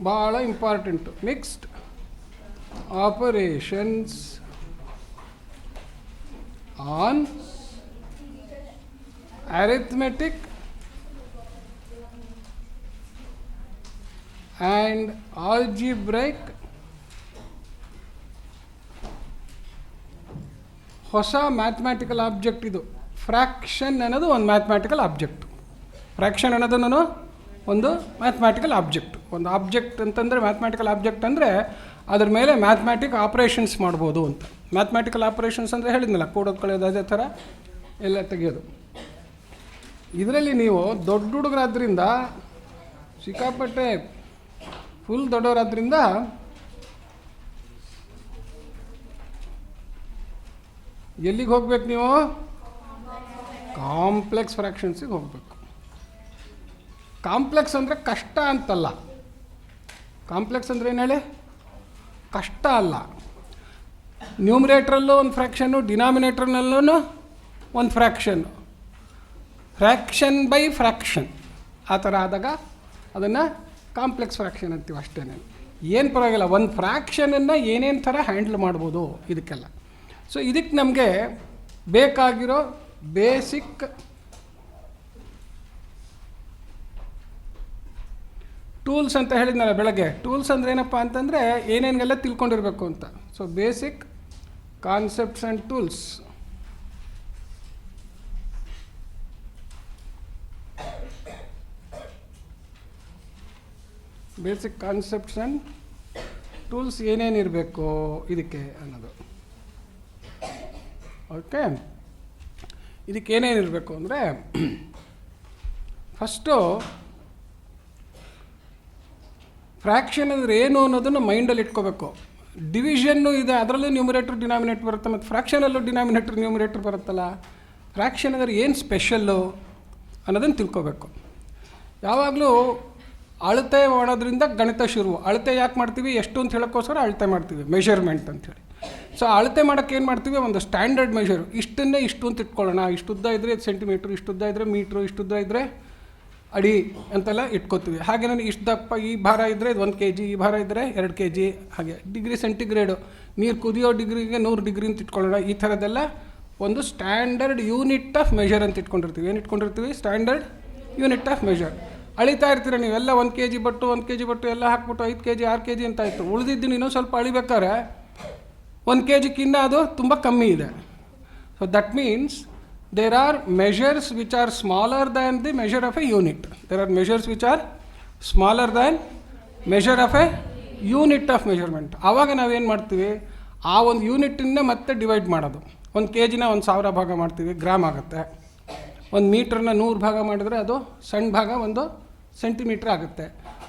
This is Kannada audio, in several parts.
ಭಾಳ important. Mixed operations on arithmetic and algebraic ಹೊಸ ಮ್ಯಾಥಮ್ಯಾಟಿಕಲ್ ಆಬ್ಜೆಕ್ಟ್ ಇದು. ಫ್ರ್ಯಾಕ್ಷನ್ ಅನ್ನೋದು ಒಂದು ಮ್ಯಾಥಮ್ಯಾಟಿಕಲ್ ಆಬ್ಜೆಕ್ಟ್. ಫ್ರ್ಯಾಕ್ಷನ್ ಅನ್ನೋದು ಒಂದು ಮ್ಯಾಥಮ್ಯಾಟಿಕಲ್ ಆಬ್ಜೆಕ್ಟ್. ಒಂದು ಆಬ್ಜೆಕ್ಟ್ ಅಂತಂದರೆ ಮ್ಯಾಥಮ್ಯಾಟಿಕಲ್ ಆಬ್ಜೆಕ್ಟ್ ಅಂದರೆ ಅದ್ರ ಮೇಲೆ ಮ್ಯಾಥಮ್ಯಾಟಿಕ್ ಆಪ್ರೇಷನ್ಸ್ ಮಾಡ್ಬೋದು ಅಂತ. ಮ್ಯಾಥಮ್ಯಾಟಿಕಲ್ ಆಪ್ರೇಷನ್ಸ್ ಅಂದರೆ ಹೇಳಿದ್ನಲ್ಲ, ಕೂಡೋದು ಕಳೆಯೋದು ಅದೇ ಥರ ಎಲ್ಲ ತೆಗೆಯೋದು. ಇದರಲ್ಲಿ ನೀವು ದೊಡ್ಡ ಹುಡುಗರಾದ್ರಿಂದ, ಸಿಕ್ಕಾಪಟ್ಟೆ ಫುಲ್ ದೊಡ್ಡವರಾದ್ರಿಂದ ಎಲ್ಲಿಗೆ ಹೋಗ್ಬೇಕು ನೀವು? ಕಾಂಪ್ಲೆಕ್ಸ್ ಫ್ರ್ಯಾಕ್ಷನ್ಸಿಗೆ ಹೋಗಬೇಕು. ಕಾಂಪ್ಲೆಕ್ಸ್ ಅಂದರೆ ಕಷ್ಟ ಅಂತಲ್ಲ. ಕಾಂಪ್ಲೆಕ್ಸ್ ಅಂದರೆ ಏನು ಹೇಳಿ? ಕಷ್ಟ ಅಲ್ಲ. ನ್ಯೂಮರೇಟ್ರಲ್ಲೂ ಒಂದು ಫ್ರ್ಯಾಕ್ಷನ್ನು, ಡಿನಾಮಿನೇಟ್ರ್ನಲ್ಲೂ ಒಂದು ಫ್ರ್ಯಾಕ್ಷನ್ನು. ಫ್ರ್ಯಾಕ್ಷನ್ ಬೈ ಫ್ರ್ಯಾಕ್ಷನ್ ಆ ಥರ ಆದಾಗ ಅದನ್ನು ಕಾಂಪ್ಲೆಕ್ಸ್ ಫ್ರ್ಯಾಕ್ಷನ್ ಅಂತೀವಿ ಅಷ್ಟೇ. ಏನು ಪರವಾಗಿಲ್ಲ, ಒಂದು ಫ್ರ್ಯಾಕ್ಷನನ್ನು ಏನೇನು ಥರ ಹ್ಯಾಂಡ್ಲ್ ಮಾಡ್ಬೋದು ಇದಕ್ಕೆಲ್ಲ. ಸೊ ಇದಕ್ಕೆ ನಮಗೆ ಬೇಕಾಗಿರೋ ಬೇಸಿಕ್ ಟೂಲ್ಸ್ ಅಂತ ಹೇಳಿದ್ನಲ್ಲ ಬೆಳಗ್ಗೆ. ಟೂಲ್ಸ್ ಅಂದರೆ ಏನಪ್ಪ ಅಂತಂದರೆ ಏನೇನೆಲ್ಲ ತಿಳ್ಕೊಂಡಿರಬೇಕು ಅಂತ. So basic concepts and tools. Basic concepts and tools ಏನೇನಿರಬೇಕು ಇದಕ್ಕೆ ಅನ್ನೋದು. ಓಕೆ, ಇದಕ್ಕೆ ಏನೇನಿರಬೇಕು ಅಂದರೆ ಫಸ್ಟು ಫ್ರ್ಯಾಕ್ಷನ್ ಅಂದರೆ ಏನು ಅನ್ನೋದನ್ನು ಮೈಂಡಲ್ಲಿ ಇಟ್ಕೋಬೇಕು. ಡಿವಿಷನ್ನು ಇದೆ, ಅದರಲ್ಲೂ ನ್ಯೂಮರೇಟ್ರ್ ಡಿನಾಮಿನೇಟ್ರ್ ಬರುತ್ತೆ, ಮತ್ತು ಫ್ರ್ಯಾಕ್ಷನಲ್ಲೂ ಡಿನಾಮಿನೇಟ್ರ್ ನ್ಯೂಮರೇಟ್ರ್ ಬರುತ್ತಲ್ಲ. ಫ್ರ್ಯಾಕ್ಷನ್ ಅಂದರೆ ಏನು ಸ್ಪೆಷಲ್ಲು ಅನ್ನೋದನ್ನು ತಿಳ್ಕೋಬೇಕು. ಯಾವಾಗಲೂ ಅಳತೆ ಮಾಡೋದ್ರಿಂದ ಗಣಿತ ಶುರು. ಅಳತೆ ಯಾಕೆ ಮಾಡ್ತೀವಿ? ಎಷ್ಟು ಅಂತ ಹೇಳೋಕ್ಕೋಸ್ಕರ ಅಳತೆ ಮಾಡ್ತೀವಿ, ಮೆಷರ್ಮೆಂಟ್ ಅಂಥೇಳಿ. ಸೊ ಅಳತೆ ಮಾಡೋಕ್ಕೆ ಏನು ಮಾಡ್ತೀವಿ? ಒಂದು ಸ್ಟ್ಯಾಂಡರ್ಡ್ ಮೆಷರು, ಇಷ್ಟನ್ನೇ ಇಷ್ಟು ಅಂತ ಇಟ್ಕೊಳ್ಳೋಣ. ಇಷ್ಟುದ್ದ ಇದ್ದರೆ ಸೆಂಟಿಮೀಟ್ರ್, ಇಷ್ಟುದ್ದ ಇದ್ದರೆ ಮೀಟ್ರು, ಇಷ್ಟುದ್ದ ಇದ್ದರೆ ಅಡಿ ಅಂತೆಲ್ಲ ಇಟ್ಕೋತೀವಿ. ಹಾಗೆ ನನಗೆ ಇಷ್ಟು ದಪ್ಪ, ಈ ಭಾರ ಇದ್ದರೆ ಇದು 1 kg, ಈ ಭಾರ ಇದ್ದರೆ 2 kg. ಹಾಗೆ ಡಿಗ್ರಿ ಸೆಂಟಿಗ್ರೇಡು, ನೀರು ಕುದಿಯೋ ಡಿಗ್ರಿಗೆ 100 ಡಿಗ್ರಿ ಅಂತ ಇಟ್ಕೊಳ್ಳೋಣ. ಈ ಥರದ್ದೆಲ್ಲ ಒಂದು ಸ್ಟ್ಯಾಂಡರ್ಡ್ ಯೂನಿಟ್ ಆಫ್ ಮೆಷರ್ ಅಂತ ಇಟ್ಕೊಂಡಿರ್ತೀವಿ. ಏನು ಇಟ್ಕೊಂಡಿರ್ತೀವಿ? Standard unit of measure. ಅಳಿತಾ ಇರ್ತೀರ ನೀವೆಲ್ಲ 1 kg ಬಟ್ಟು 1 kg ಬಟ್ಟು ಎಲ್ಲ ಹಾಕ್ಬಿಟ್ಟು 5 kg 6 kg ಅಂತ ಆಯಿತು. ಉಳಿದಿದ್ದು ಇನ್ನೂ ಸ್ವಲ್ಪ ಅಳಿಬೇಕಾದ್ರೆ 1 kgಕ್ಕಿಂತ ಅದು ತುಂಬ ಕಮ್ಮಿ ಇದೆ. So that means there are measures which are smaller than the measure of a unit. There are measures which are smaller than measure of a unit of measurement. ಆವಾಗ ನಾವೇನು ಮಾಡ್ತೀವಿ? ಆ ಒಂದು ಯೂನಿಟನ್ನೇ ಮತ್ತೆ ಡಿವೈಡ್ ಮಾಡೋದು. 1 kgನ 1000 ಭಾಗ ಮಾಡ್ತೀವಿ, ಗ್ರಾಮ್ ಆಗುತ್ತೆ. 1 ಮೀಟ್ರನ್ನ 100 ಭಾಗ ಮಾಡಿದರೆ ಅದು ಸಣ್ಣ ಭಾಗ 1 ಸೆಂಟಿಮೀಟ್ರ್ ಆಗುತ್ತೆ.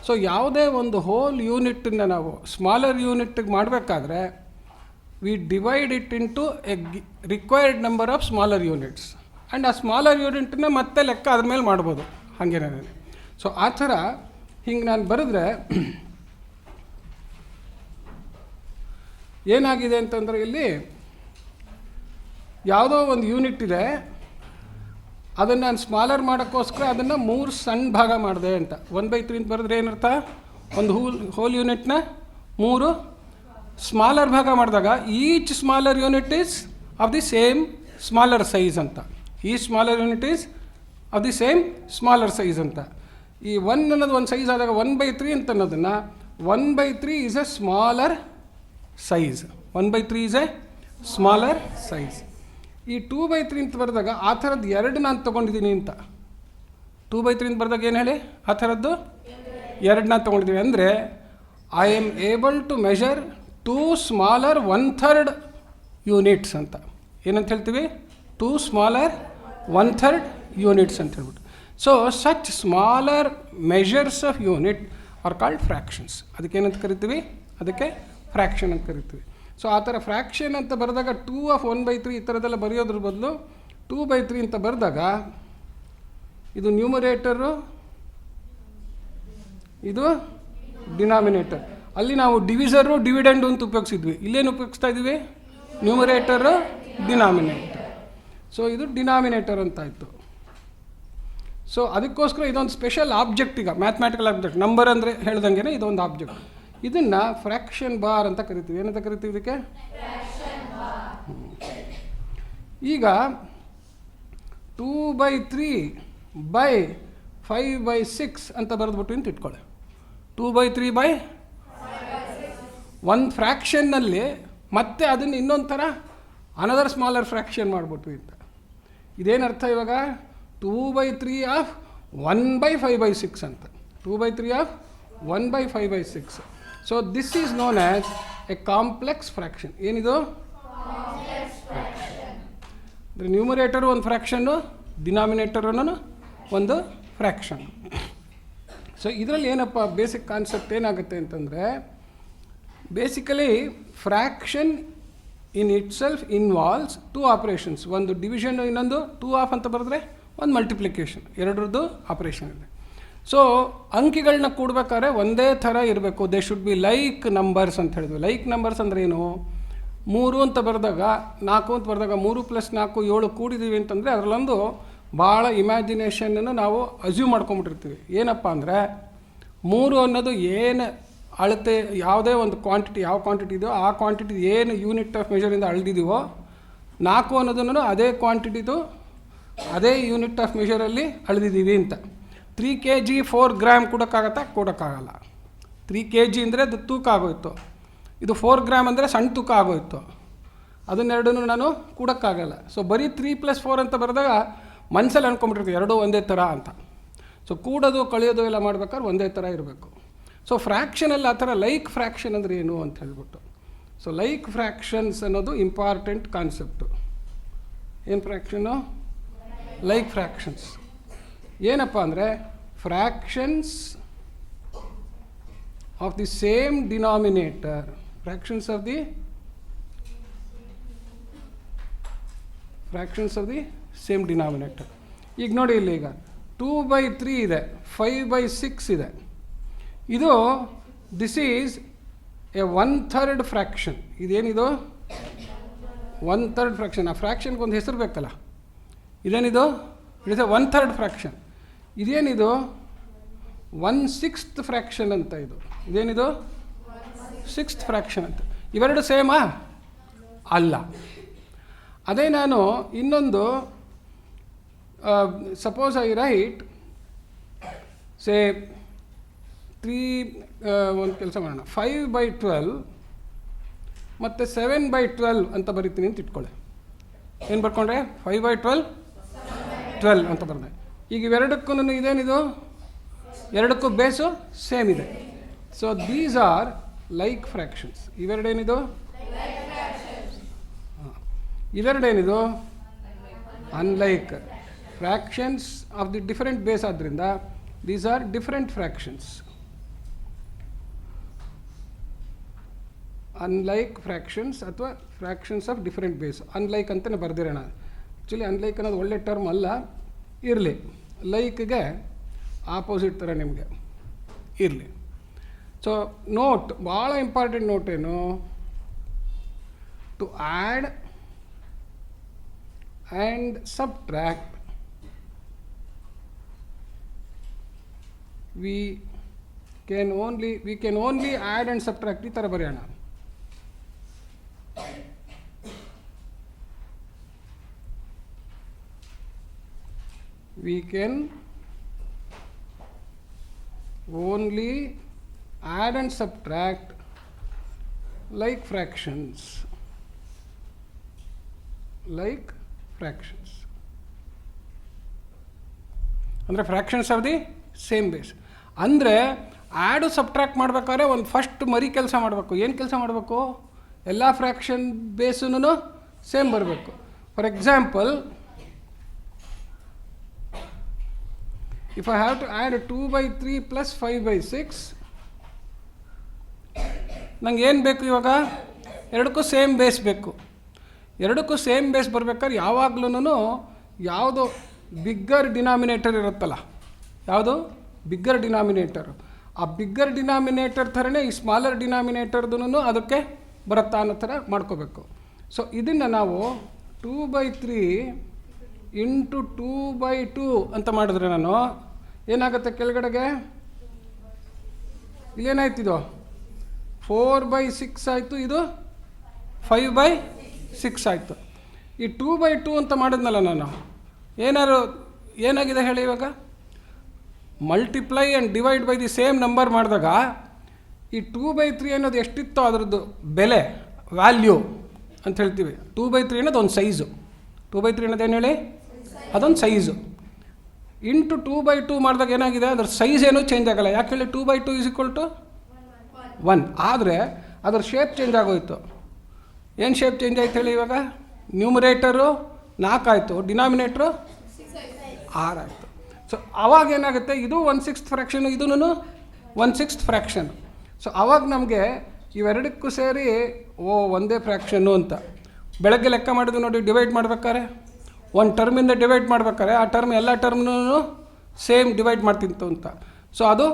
ಸೊ ಯಾವುದೇ ಒಂದು ಹೋಲ್ ಯೂನಿಟನ್ನು ನಾವು ಸ್ಮಾಲರ್ ಯೂನಿಟ್ಟಿಗೆ ಮಾಡಬೇಕಾದ್ರೆ we divide it into a required number of smaller units. And ಆ ಸ್ಮಾಲರ್ ಯೂನಿಟನ್ನ ಮತ್ತೆ ಲೆಕ್ಕ ಅದ್ರ ಮೇಲೆ ಮಾಡ್ಬೋದು ಹಾಗೇನೇ. ಸೊ ಆ ಥರ ಹಿಂಗೆ ನಾನು ಬರೆದ್ರೆ ಏನಾಗಿದೆ ಅಂತಂದರೆ ಇಲ್ಲಿ ಯಾವುದೋ ಒಂದು ಯೂನಿಟ್ ಇದೆ, ಅದನ್ನು ನಾನು ಸ್ಮಾಲರ್ ಮಾಡೋಕ್ಕೋಸ್ಕರ ಅದನ್ನು 3 ಸಣ್ಣ ಭಾಗ ಮಾಡಿದೆ ಅಂತ. 1/3 ಅಂತ ಬರೆದ್ರೆ ಏನರ್ಥ? ಒಂದು ಹೋಲ್ ಯೂನಿಟ್ನ 3 ಸ್ಮಾಲರ್ ಭಾಗ ಮಾಡಿದಾಗ each smaller unit is of the same smaller size ಅಂತ. ಈ smaller unit is of the same smaller size ಅಂತ. ಈ 1 ಅನ್ನೋದು ಒಂದು ಸೈಜ್ ಆದಾಗ 1/3 ಅಂತ ಅನ್ನೋದನ್ನು 1/3 is A smaller size. 1/3 is A smaller size. ಈ 2/3 ಅಂತ ಬರೆದಾಗ ಆ ಥರದ್ದು 2 ನಾನು ತೊಗೊಂಡಿದ್ದೀನಿ ಅಂತ. 2/3 ಅಂತ ಬರೆದಾಗ ಏನು ಹೇಳಿ? ಆ ಥರದ್ದು 2 ನಾನು ತೊಗೊಂಡಿದ್ದೀನಿ ಅಂದರೆ I am able to measure 2 smaller 1/3 units ಅಂತ. ಏನಂತ ಹೇಳ್ತೀವಿ? 2 ಸ್ಮಾಲರ್ 1/3 ಯೂನಿಟ್ಸ್ ಅಂತ ಹೇಳ್ಬಿಟ್ಟು. So such smaller measures of unit are called fractions. ಅದಕ್ಕೇನಂತ ಕರಿತೀವಿ? ಅದಕ್ಕೆ ಫ್ರ್ಯಾಕ್ಷನ್ ಅಂತ ಕರಿತೀವಿ. ಸೊ ಆ ಥರ ಫ್ರ್ಯಾಕ್ಷನ್ ಅಂತ ಬರೆದಾಗ 2 ಆಫ್ 1/3 ಈ ಥರದ್ದೆಲ್ಲ ಬರೆಯೋದ್ರ ಬದಲು 2/3 ಅಂತ ಬರೆದಾಗ ಇದು ನ್ಯೂಮರೇಟರು, ಇದು ಡಿನಾಮಿನೇಟರ್. ಅಲ್ಲಿ ನಾವು ಡಿವಿಸರು ಡಿವಿಡೆಂಡು ಅಂತ ಉಪಯೋಗಿಸಿದ್ವಿ. ಇಲ್ಲೇನು ಉಪಯೋಗಿಸ್ತಾ ಇದ್ದೀವಿ? ನ್ಯೂಮರೇಟರು ಡಿನಾಮಿನೇಟರ್. ಸೊ ಇದು ಡಿನಾಮಿನೇಟರ್ ಅಂತಾಯಿತು. ಸೊ ಅದಕ್ಕೋಸ್ಕರ ಇದೊಂದು ಸ್ಪೆಷಲ್ ಆಬ್ಜೆಕ್ಟ್. ಈಗ ಮ್ಯಾಥಮ್ಯಾಟಿಕಲ್ ಆಬ್ಜೆಕ್ಟ್ ನಂಬರ್ ಅಂದರೆ ಹೇಳ್ದಂಗೆ ಇದೊಂದು ಆಬ್ಜೆಕ್ಟ್. ಇದನ್ನು ಫ್ರ್ಯಾಕ್ಷನ್ ಬಾರ್ ಅಂತ ಕರಿತೀವಿ. ಏನಂತ ಕರಿತೀವಿ ಇದಕ್ಕೆ? ಈಗ 2/3/5/6 ಅಂತ ಬರೆದ್ಬಿಟ್ಟು ಅಂತ ಇಟ್ಕೊಳ್ಳಿ. 2/3 ಒಂದು ಫ್ರ್ಯಾಕ್ಷನ್ನಲ್ಲಿ ಮತ್ತೆ ಅದನ್ನು ಇನ್ನೊಂದು ಥರ ಅನದರ್ ಸ್ಮಾಲರ್ ಫ್ರ್ಯಾಕ್ಷನ್ ಮಾಡಿಬಿಟ್ವಿ ಅಂತ. ಇದೇನರ್ಥ ಇವಾಗ? 2/3 ಆಫ್ 1/5/6 ಅಂತ. 2/3 of 1/5/6. So this is known as A complex fraction. ಏನಿದು? ಅಂದರೆ ನ್ಯೂಮರೇಟರು ಒಂದು ಫ್ರ್ಯಾಕ್ಷನ್ನು, ಡಿನಾಮಿನೇಟರನ್ನು ಒಂದು ಫ್ರ್ಯಾಕ್ಷನ್. ಸೊ ಇದರಲ್ಲಿ ಏನಪ್ಪ ಬೇಸಿಕ್ ಕಾನ್ಸೆಪ್ಟ್ ಏನಾಗುತ್ತೆ ಅಂತಂದರೆ, basically fraction in it self involves 2 operations. ಒಂದು ಡಿವಿಷನ್, ಇನ್ನೊಂದು 2 ಆಫ್ ಅಂತ ಬರೆದ್ರೆ ಒಂದು ಮಲ್ಟಿಪ್ಲಿಕೇಶನ್. ಎರಡರದ್ದು ಆಪರೇಷನ್ ಇದೆ. ಸೊ ಅಂಕಿಗಳನ್ನ ಕೂಡಬೇಕಾದ್ರೆ ಒಂದೇ ಥರ ಇರಬೇಕು. They should be like numbers ಅಂತ ಹೇಳಿದ್ವಿ. ಲೈಕ್ ನಂಬರ್ಸ್ ಅಂದರೆ ಏನು? 3 ಅಂತ ಬರೆದಾಗ 4 ಅಂತ ಬರೆದಾಗ 3 + 4 7 ಕೂಡಿದ್ದೀವಿ ಅಂತಂದರೆ ಅದರಲ್ಲೊಂದು ಭಾಳ ಇಮ್ಯಾಜಿನೇಷನನ್ನು ನಾವು ಅಸ್ಯೂಮ್ ಮಾಡ್ಕೊಂಬಿಟ್ಟಿರ್ತೀವಿ. ಏನಪ್ಪ ಅಂದರೆ 3 ಅನ್ನೋದು ಏನು ಅಳತೆ, ಯಾವುದೇ ಒಂದು ಕ್ವಾಂಟಿಟಿ, ಯಾವ ಕ್ವಾಂಟಿಟಿ ಇದೆಯೋ ಆ ಕ್ವಾಂಟಿಟಿ ಏನು ಯೂನಿಟ್ ಆಫ್ ಮೆಷರಿಂದ ಅಳೆದಿದ್ದೀವೋ, 4 ಅನ್ನೋದನ್ನು ಅದೇ ಕ್ವಾಂಟಿಟಿದು ಅದೇ ಯೂನಿಟ್ ಆಫ್ ಮೆಷರಲ್ಲಿ ಅಳೆದಿದ್ದೀವಿ ಅಂತ. 3 kg 4 ಗ್ರಾಮ್ ಕೊಡೋಕ್ಕಾಗತ್ತಾ? ಕೊಡೋಕ್ಕಾಗಲ್ಲ. 3 kg ಅಂದರೆ ಅದು ತೂಕ ಆಗೋಯ್ತು. ಇದು 4 ಗ್ರಾಮ್ ಅಂದರೆ ಸಣ್ಣ ತೂಕ ಆಗೋಯ್ತು. ಅದನ್ನೆರಡೂ ನಾನು ಕೂಡೋಕ್ಕಾಗಲ್ಲ. ಸೊ ಬರೀ 3 + 4 ಅಂತ ಬರೆದಾಗ ಮನಸ್ಸಲ್ಲಿ ಅಂದ್ಕೊಂಬಿಟ್ಟಿರ್ತೀವಿ ಎರಡೂ ಒಂದೇ ಥರ ಅಂತ. ಸೊ ಕೂಡೋದು ಕಳೆಯೋದು ಎಲ್ಲ ಮಾಡ್ಬೇಕಾದ್ರೆ ಒಂದೇ ಥರ ಇರಬೇಕು. ಸೊ ಫ್ರ್ಯಾಕ್ಷನಲ್ಲಿ ಆ ಥರ ಲೈಕ್ ಫ್ರ್ಯಾಕ್ಷನ್ ಅಂದರೆ ಏನು ಅಂತ ಹೇಳ್ಬಿಟ್ಟು. ಸೊ ಲೈಕ್ ಫ್ರ್ಯಾಕ್ಷನ್ಸ್ ಅನ್ನೋದು ಇಂಪಾರ್ಟೆಂಟ್ ಕಾನ್ಸೆಪ್ಟು. ಏನು ಫ್ರ್ಯಾಕ್ಷನು? Like fractions. ಏನಪ್ಪ ಅಂದರೆ fractions of the same denominator. Fractions of the same denominator. ಈಗ ನೋಡಿ ಇಲ್ಲಿ, ಈಗ 2/3 ಇದೆ, 5/6 ಇದೆ. ಇದು ದಿಸ್ ಈಸ್ ಎ 1/3 ಫ್ರ್ಯಾಕ್ಷನ್. ಇದೇನಿದು? 1/3 ಫ್ರ್ಯಾಕ್ಷನ್. ಆ ಫ್ರ್ಯಾಕ್ಷನ್ಗೆ ಒಂದು ಹೆಸರು ಬೇಕಲ್ಲ. ಇದೇನಿದು? It is A 1/3 fraction. ಇದೇನಿದು? 1/6 ಫ್ರ್ಯಾಕ್ಷನ್ ಅಂತ. ಇದೇನಿದು? 6th ಫ್ರ್ಯಾಕ್ಷನ್ ಅಂತ. ಇವೆರಡು ಸೇಮಾ? ಅಲ್ಲ. ಅದೇ ನಾನು ಇನ್ನೊಂದು ಸಪೋಸ್ ಐ ರೈಟ್ ಸೇ 3 ಒಂದು ಕೆಲಸ ಮಾಡೋಣ, 5/12 ಮತ್ತು 7/12 ಅಂತ ಬರಿತೀನಿ ಅಂತ ಇಟ್ಕೊಳ್ಳಿ. ಏನು ಬರ್ಕೊಂಡ್ರೆ? 5/12 12 ಅಂತ ಬರೆದೆ. ಈಗ ಇವೆರಡಕ್ಕೂ ಇದೇನಿದು? ಎರಡಕ್ಕೂ ಬೇಸು ಸೇಮ್ ಇದೆ. So these are like fractions. ಇವೆರಡೇನಿದು? ಇವೆರಡೇನಿದು? Unlike fractions of the different base. ಆದ್ದರಿಂದ these are different fractions. Unlike fractions ಅಥವಾ fractions of different base. Unlike ಅಂತಲೇ ಬರ್ದಿರೋಣ. ಆ್ಯಕ್ಚುಲಿ ಅನ್ಲೈಕ್ ಅನ್ನೋದು ಒಳ್ಳೆ ಟರ್ಮ್ ಅಲ್ಲ, ಇರಲಿ. ಲೈಕ್ಗೆ ಆಪೋಸಿಟ್ ಥರ ನಿಮಗೆ ಇರಲಿ. ಸೊ ನೋಟ್, ಭಾಳ ಇಂಪಾರ್ಟೆಂಟ್ ನೋಟ್ ಏನು? To add and subtract we can only add and subtract. ಈ ಥರ ಬರೆಯೋಣ. We can only add and subtract like fractions. ಅಂದರೆ fractions of the same base. ಅಂದರೆ ಆ್ಯಡು ಸಬ್ಟ್ರ್ಯಾಕ್ಟ್ ಮಾಡ್ಬೇಕಾದ್ರೆ ಒಂದು ಫಸ್ಟ್ ಮರಿ ಕೆಲಸ ಮಾಡಬೇಕು. ಏನು ಕೆಲಸ ಮಾಡಬೇಕು? ಎಲ್ಲ ಫ್ರ್ಯಾಕ್ಷನ್ ಬೇಸೂ ಸೇಮ್ ಬರಬೇಕು. For example, if I have to add 2/3 plus 5/6, ನಂಗೆ ಏನು ಬೇಕು ಇವಾಗ? ಎರಡಕ್ಕೂ ಸೇಮ್ ಬೇಸ್ ಬೇಕು. ಎರಡಕ್ಕೂ ಸೇಮ್ ಬೇಸ್ ಬರ್ಬೇಕಾದ್ರೆ ಯಾವಾಗ್ಲೂ ಯಾವುದು ಬಿಗ್ಗರ್ ಡಿನಾಮಿನೇಟರ್ ಇರುತ್ತಲ್ಲ, ಯಾವುದು ಬಿಗ್ಗರ್ ಡಿನಾಮಿನೇಟರ್, ಆ ಬಿಗ್ಗರ್ ಡಿನಾಮಿನೇಟರ್ ಥರನೇ ಈ ಸ್ಮಾಲರ್ ಡಿನಾಮಿನೇಟರ್ದೂ ಅದಕ್ಕೆ ಬರುತ್ತಾ ಅನ್ನೋ ಥರ ಮಾಡ್ಕೋಬೇಕು. ಸೊ ಇದನ್ನು ನಾವು 2/3 ಇಂಟು 2/2 ಅಂತ ಮಾಡಿದ್ರೆ ನಾನು ಏನಾಗುತ್ತೆ ಕೆಳಗಡೆಗೆ? ಇಲ್ಲೇನಾಯ್ತಿದು 4/6 ಆಯಿತು, ಇದು 5/6 ಆಯಿತು. ಈ 2/2 ಅಂತ ಮಾಡಿದ್ನಲ್ಲ ನಾನು, ಏನಾಗಿದೆ ಹೇಳಿ ಇವಾಗ? Multiply and divide by the same number ಮಾಡಿದಾಗ ಈ 2/3 ಅನ್ನೋದು ಎಷ್ಟಿತ್ತೋ ಅದರದ್ದು ಬೆಲೆ, ವ್ಯಾಲ್ಯೂ ಅಂತ ಹೇಳ್ತೀವಿ. 2/3 ಅನ್ನೋದು ಒಂದು ಸೈಜು. 2/3 ಅನ್ನೋದು ಏನು ಹೇಳಿ? ಅದೊಂದು ಸೈಜು. ಇಂಟು 2/2 ಮಾಡಿದಾಗ ಏನಾಗಿದೆ? ಅದ್ರ ಸೈಜ್ ಏನೂ ಚೇಂಜ್ ಆಗಲ್ಲ. ಯಾಕೆ ಹೇಳಿ? 2/2 = 1. ಆದರೆ ಅದರ ಶೇಪ್ ಚೇಂಜ್ ಆಗೋಯ್ತು. ಏನು ಶೇಪ್ ಚೇಂಜ್ ಆಯ್ತು ಹೇಳಿ ಇವಾಗ? ನ್ಯೂಮರೇಟರು 4 ಆಯಿತು, ಡಿನಾಮಿನೇಟ್ರು 6 ಆಯಿತು. ಸೊ ಅವಾಗ ಏನಾಗುತ್ತೆ? ಇದು 1/6 ಫ್ರ್ಯಾಕ್ಷನು, ಇದೂ 1/6 ಫ್ರ್ಯಾಕ್ಷನ್. ಸೊ ಅವಾಗ ನಮಗೆ ಇವೆರಡಕ್ಕೂ ಸೇರಿ ಒಂದೇ ಫ್ರ್ಯಾಕ್ಷನ್ನು ಅಂತ ಬೆಳಗ್ಗೆ ಲೆಕ್ಕ ಮಾಡಿದ್ವಿ ನೋಡಿ. ಡಿವೈಡ್ ಮಾಡ್ಬೇಕಾದ್ರೆ ಒಂದು ಟರ್ಮಿಂದ ಡಿವೈಡ್ ಮಾಡ್ಬೇಕಾದ್ರೆ ಆ ಟರ್ಮ್ ಎಲ್ಲ ಟರ್ಮ್ನೂ ಸೇಮ್ ಡಿವೈಡ್ ಮಾಡ್ತಿತ್ತು ಅಂತ. ಸೊ ಅದು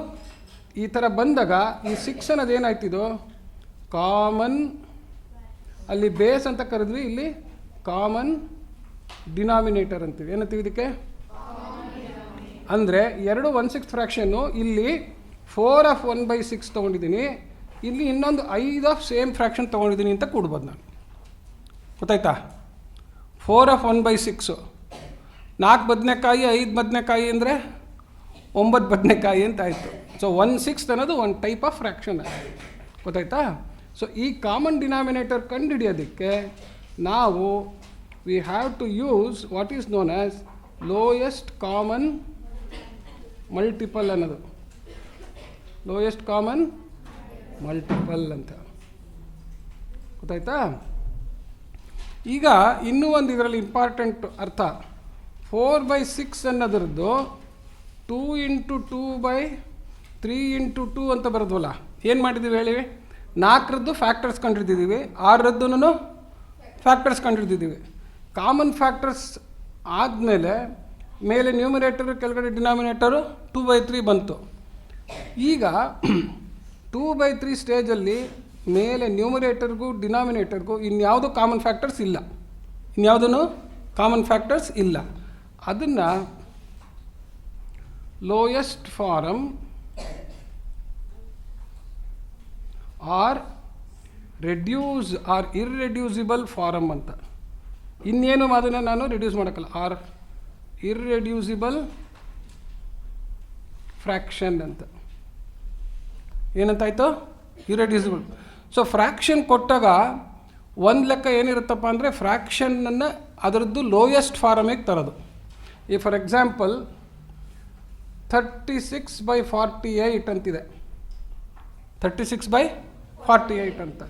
ಈ ಥರ ಬಂದಾಗ ಈ 6 ಅನ್ನೋದು ಏನಾಯ್ತಿದು ಕಾಮನ್, ಅಲ್ಲಿ ಬೇಸ್ ಅಂತ ಕರೆದ್ವಿ, ಇಲ್ಲಿ ಕಾಮನ್ ಡಿನಾಮಿನೇಟರ್ ಅಂತೀವಿ. ಏನಂತೀವಿ ಇದಕ್ಕೆ? ಅಂದರೆ ಎರಡು 1/6 ಫ್ರ್ಯಾಕ್ಷನ್ನು, ಇಲ್ಲಿ 4/1/6 ತೊಗೊಂಡಿದ್ದೀನಿ, ಇಲ್ಲಿ ಇನ್ನೊಂದು 5 ಸೇಮ್ ಫ್ರ್ಯಾಕ್ಷನ್ ತೊಗೊಂಡಿದ್ದೀನಿ ಅಂತ ಕೂಡ್ಬೋದು ನಾನು. ಗೊತ್ತಾಯ್ತಾ? 4/1/6 4 ಬದನೆಕಾಯಿ 5 ಬದನೆಕಾಯಿ ಅಂದರೆ 9 ಬದನೆಕಾಯಿ ಅಂತ ಆಯಿತು. ಸೊ 1/6 ಅನ್ನೋದು ಒಂದು ಟೈಪ್ ಆಫ್ ಫ್ರ್ಯಾಕ್ಷನ್. ಗೊತ್ತಾಯ್ತಾ? ಸೊ ಈ ಕಾಮನ್ ಡಿನಾಮಿನೇಟರ್ ಕಂಡುಹಿಡಿಯೋದಕ್ಕೆ ನಾವು we have to use what is known as lowest common multiple ಅನ್ನೋದು. ಲೋಯೆಸ್ಟ್ ಕಾಮನ್ ಮಲ್ಟಿಪಲ್ ಅಂತ. ಗೊತ್ತಾಯ್ತಾ? ಈಗ ಇನ್ನೂ ಒಂದು ಇದರಲ್ಲಿ ಇಂಪಾರ್ಟೆಂಟ್ ಅರ್ಥ, 4/6 ಅನ್ನೋದ್ರದ್ದು 2 × 2/3 × 2 ಅಂತ ಬರೋದ್ವಲ್ಲ, ಏನು ಮಾಡಿದ್ದೀವಿ ಹೇಳಿ? 4ರದ್ದು ಫ್ಯಾಕ್ಟರ್ಸ್ ಕಂಡುಹಿಡಿದಿದ್ದೀವಿ, 6ರದ್ದು ಫ್ಯಾಕ್ಟರ್ಸ್ ಕಂಡುಹಿಡಿದಿದ್ದೀವಿ. ಕಾಮನ್ ಫ್ಯಾಕ್ಟರ್ಸ್ ಆದಮೇಲೆ ಮೇಲೆ ನ್ಯೂಮಿನೇಟರು ಕೆಳಗಡೆ ಡಿನಾಮಿನೇಟರು 2/3 ಬಂತು. ಈಗ 2/3 ಸ್ಟೇಜಲ್ಲಿ ಮೇಲೆ ನ್ಯೂಮಿನೇಟರ್ಗೂ ಡಿನಾಮಿನೇಟರ್ಗೂ ಇನ್ಯಾವುದೂ ಕಾಮನ್ ಫ್ಯಾಕ್ಟರ್ಸ್ ಇಲ್ಲ. ಇನ್ಯಾವುದೂ ಕಾಮನ್ ಫ್ಯಾಕ್ಟರ್ಸ್ ಇಲ್ಲ. ಅದನ್ನು lowest form or reduce or irreducible form ಅಂತ. ಇನ್ನೇನು ಅದನ್ನು ನಾನು ರಿಡ್ಯೂಸ್ ಮಾಡೋಕ್ಕಲ್ಲ. ಆರ್ ಇರ್ರೆಡ್ಯೂಸಿಬಲ್ ಫ್ರ್ಯಾಕ್ಷನ್ ಅಂತ. ಏನಂತಾಯಿತು? ಇರ್ರೆಡ್ಯೂಸಿಬಲ್. ಸೊ ಫ್ರ್ಯಾಕ್ಷನ್ ಕೊಟ್ಟಾಗ ಒಂದು ಲೆಕ್ಕ ಏನಿರುತ್ತಪ್ಪ ಅಂದರೆ ಫ್ರ್ಯಾಕ್ಷನನ್ನು ಅದರದ್ದು ಲೋಯೆಸ್ಟ್ ಫಾರಮಿಗೆ ತರೋದು. ಈ ಫಾರ್ ಎಕ್ಸಾಂಪಲ್ 36/48 ಅಂತಿದೆ. 36/48 ಅಂತ.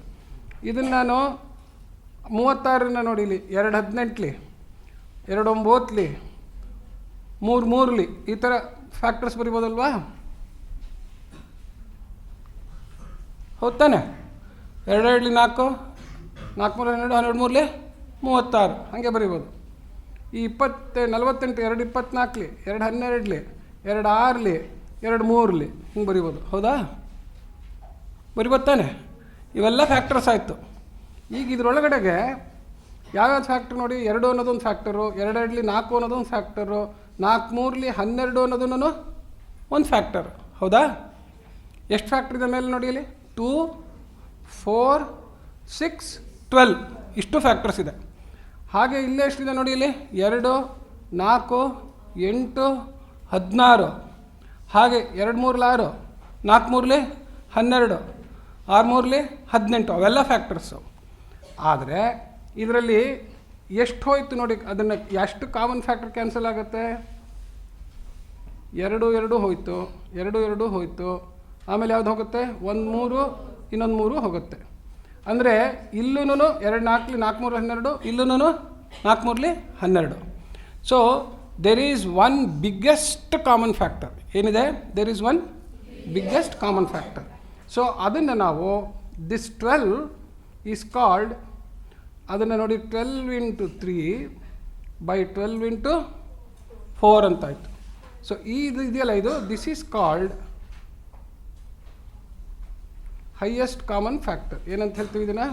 ಇದನ್ನು ನಾನು 36 ನೋಡಿಲಿ, 2 18 2 9 3 3 ಈ ಥರ ಫ್ಯಾಕ್ಟರ್ಸ್ ಬರಿಬೋದಲ್ವಾ? ಹೌದಾನೆ? 2 2 4 4 3 12 12 3 36 ಹಾಗೆ ಬರಿಬೋದು. ಈ 20 48 2 24 2 12 2 6 2 3 ಹಿಂಗೆ ಬರಿಬೋದು. ಹೌದಾ? ಬರಿಬೋದು ತಾನೆ? ಇವೆಲ್ಲ ಫ್ಯಾಕ್ಟರ್ಸ್ ಆಯಿತು. ಈಗ ಇದರೊಳಗಡೆಗೆ ಯಾವ್ಯಾವ ಫ್ಯಾಕ್ಟ್ರ್ ನೋಡಿ? 2 ಅನ್ನೋದೊಂದು ಫ್ಯಾಕ್ಟರು, 2 2 4 ಅನ್ನೋದೊಂದು ಫ್ಯಾಕ್ಟರು, 4 3 12 ಅನ್ನೋದನ್ನು ಒಂದು ಫ್ಯಾಕ್ಟರ್. ಹೌದಾ? ಎಷ್ಟು ಫ್ಯಾಕ್ಟ್ರ್ ಇದೆ ಮೇಲೆ ನೋಡಿ ಇಲ್ಲಿ? 2 4 6 12 ಇಷ್ಟು ಫ್ಯಾಕ್ಟರ್ಸ್ ಇದೆ. ಹಾಗೆ ಇಲ್ಲೇ ಎಷ್ಟಿದೆ ನೋಡಿ ಇಲ್ಲಿ? 2 4 8 16 ಹಾಗೆ 2 3 6 4 3 12 6 3 18 ಅವೆಲ್ಲ ಫ್ಯಾಕ್ಟರ್ಸು. ಆದರೆ ಇದರಲ್ಲಿ ಎಷ್ಟು ಹೋಯ್ತು ನೋಡಿ, ಅದನ್ನು ಎಷ್ಟು ಕಾಮನ್ ಫ್ಯಾಕ್ಟರ್ ಕ್ಯಾನ್ಸಲ್ ಆಗುತ್ತೆ? 2 2 ಹೋಯಿತು, 2 2 ಹೋಯಿತು. ಆಮೇಲೆ ಯಾವ್ದು ಹೋಗುತ್ತೆ? 1 3 ಇನ್ನೊಂದು 3 ಹೋಗುತ್ತೆ. ಅಂದರೆ ಇಲ್ಲೂ 2 4 4 3 12, ಇಲ್ಲೂ 4 3 12. So there is one biggest common factor. ಏನಿದೆ? There is one biggest common factor. So ಅದನ್ನು ನಾವು ದಿಸ್ 12 ಈಸ್ ಕಾಲ್ಡ್, ಅದನ್ನು ನೋಡಿ 12 × 3/12 × 4 ಅಂತಾಯಿತು. ಸೊ ಇದು ಇದೆಯಲ್ಲ, ಇದು this is called highest common factor. ಏನಂತ ಹೇಳ್ತೀವಿ ಇದನ್ನು?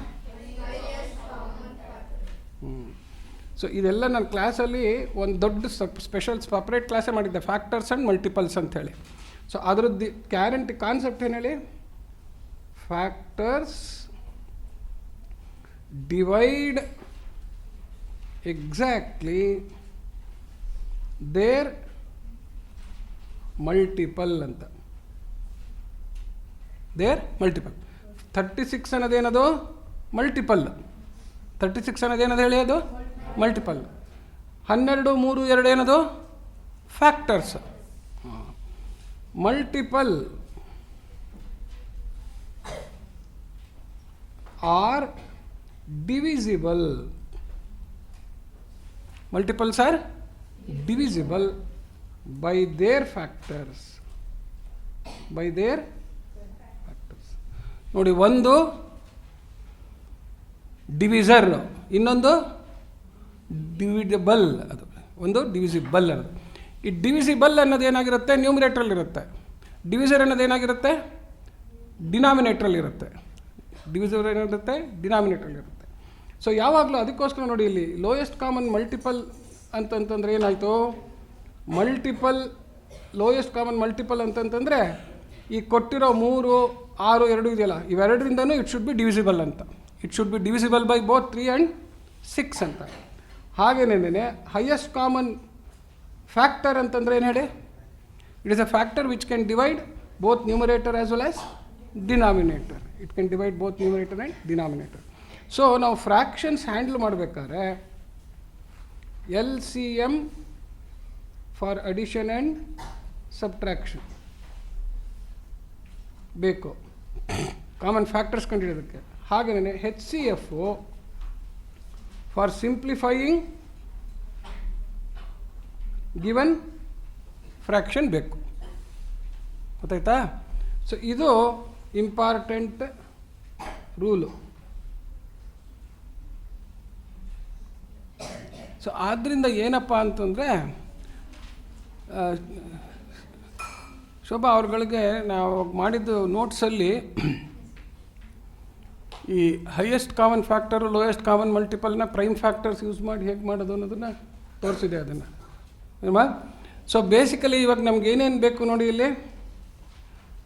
ಸೊ ಇದೆಲ್ಲ ನಾನು ಕ್ಲಾಸಲ್ಲಿ ಒಂದು ದೊಡ್ಡ ಸ್ಪೆಷಲ್ ಸಪ್ರೇಟ್ ಕ್ಲಾಸೇ ಮಾಡಿದ್ದೆ, ಫ್ಯಾಕ್ಟರ್ಸ್ ಆ್ಯಂಡ್ ಮಲ್ಟಿಪಲ್ಸ್ ಅಂಥೇಳಿ. ಸೊ ಅದರದ್ದು ಗ್ಯಾರಂಟಿ ಕಾನ್ಸೆಪ್ಟ್ ಏನು ಹೇಳಿ? Factors divide exactly their multiple ಅಂತ. Their multiple. 36 ಅನ್ನೋದೇನದು? ಮಲ್ಟಿಪಲ್. 36 ಅನ್ನೋದೇನದು ಹೇಳಿ? ಅದು ಮಲ್ಟಿಪಲ್. 12, 3, 2 ಏನದು? Factors. Multiple are divisible. Multiples are divisible by their factors. by their factors. ನೋಡಿ, ಒಂದು ಡಿವಿಸರ್, ಇನ್ನೊಂದು ಡಿವಿಡಬಲ್. ಅದು ಒಂದು ಡಿವಿಸಿಬಲ್ ಅನ್ನೋದು. ಈ ಡಿವಿಸಿಬಲ್ ಅನ್ನೋದು ಏನಾಗಿರುತ್ತೆ? ನ್ಯೂಮಿನೇಟ್ರಲ್ಲಿರುತ್ತೆ. ಡಿವಿಸರ್ ಅನ್ನೋದು ಏನಾಗಿರುತ್ತೆ? ಡಿನಾಮಿನೇಟ್ರಲ್ಲಿರುತ್ತೆ. ಡಿವಿಸರ್ ಏನಿರುತ್ತೆ? ಡಿನಾಮಿನೇಟ್ರಲ್ಲಿರುತ್ತೆ. ಸೊ ಯಾವಾಗಲೂ ಅದಕ್ಕೋಸ್ಕರ ನೋಡಿ, ಇಲ್ಲಿ ಲೋಯೆಸ್ಟ್ ಕಾಮನ್ ಮಲ್ಟಿಪಲ್ ಅಂತಂತಂದ್ರೆ ಏನಾಯಿತು? ಮಲ್ಟಿಪಲ್, ಲೋಯೆಸ್ಟ್ ಕಾಮನ್ ಮಲ್ಟಿಪಲ್ ಅಂತಂತಂದರೆ ಈ ಕೊಟ್ಟಿರೋ 3, 6, 2 ಇದೆಯಲ್ಲ, ಇವೆರಡರಿಂದನೂ ಇಟ್ ಶುಡ್ ಬಿ ಡಿವಿಸಿಬಲ್ ಅಂತ. It should be divisible by both 3 and 6 ಅಂತ. ಹಾಗೇನೇ ಹೈಯೆಸ್ಟ್ ಕಾಮನ್ ಫ್ಯಾಕ್ಟರ್ ಅಂತಂದರೆ ಏನು ಹೇಳಿ? It is a factor which can divide both numerator as well as denominator. It can divide both numerator and denominator. So ನಾವು ಫ್ರ್ಯಾಕ್ಷನ್ಸ್ ಹ್ಯಾಂಡಲ್ ಮಾಡಬೇಕಾದ್ರೆ LCM for addition and subtraction ಬೇಕು, ಕಾಮನ್ ಫ್ಯಾಕ್ಟರ್ಸ್ ಕಂಡುಹಿಡಿಯೋದಕ್ಕೆ. ಹಾಗೆಯೇ HCF for simplifying given fraction ಬೇಕು. ಗೊತ್ತಾಯ್ತಾ? ಸೊ ಇದು ಇಂಪಾರ್ಟೆಂಟ್ ರೂಲು. ಸೊ ಆದ್ದರಿಂದ ಏನಪ್ಪ ಅಂತಂದರೆ, ಶೋಭಾ ಅವ್ರಗಳಿಗೆ ನಾವು ಮಾಡಿದ್ದು ನೋಟ್ಸಲ್ಲಿ ಈ highest common factor, lowest common ಮಲ್ಟಿಪಲ್ನ ಪ್ರೈಮ್ ಫ್ಯಾಕ್ಟರ್ಸ್ ಯೂಸ್ ಮಾಡಿ ಹೇಗೆ ಮಾಡೋದು ಅನ್ನೋದನ್ನು ತೋರಿಸಿದೆ ಅದನ್ನು ಅಲ್ವಾ. ಸೊ ಬೇಸಿಕಲಿ ಇವಾಗ ನಮ್ಗೆ ಏನೇನು ಬೇಕು ನೋಡಿ, ಇಲ್ಲಿ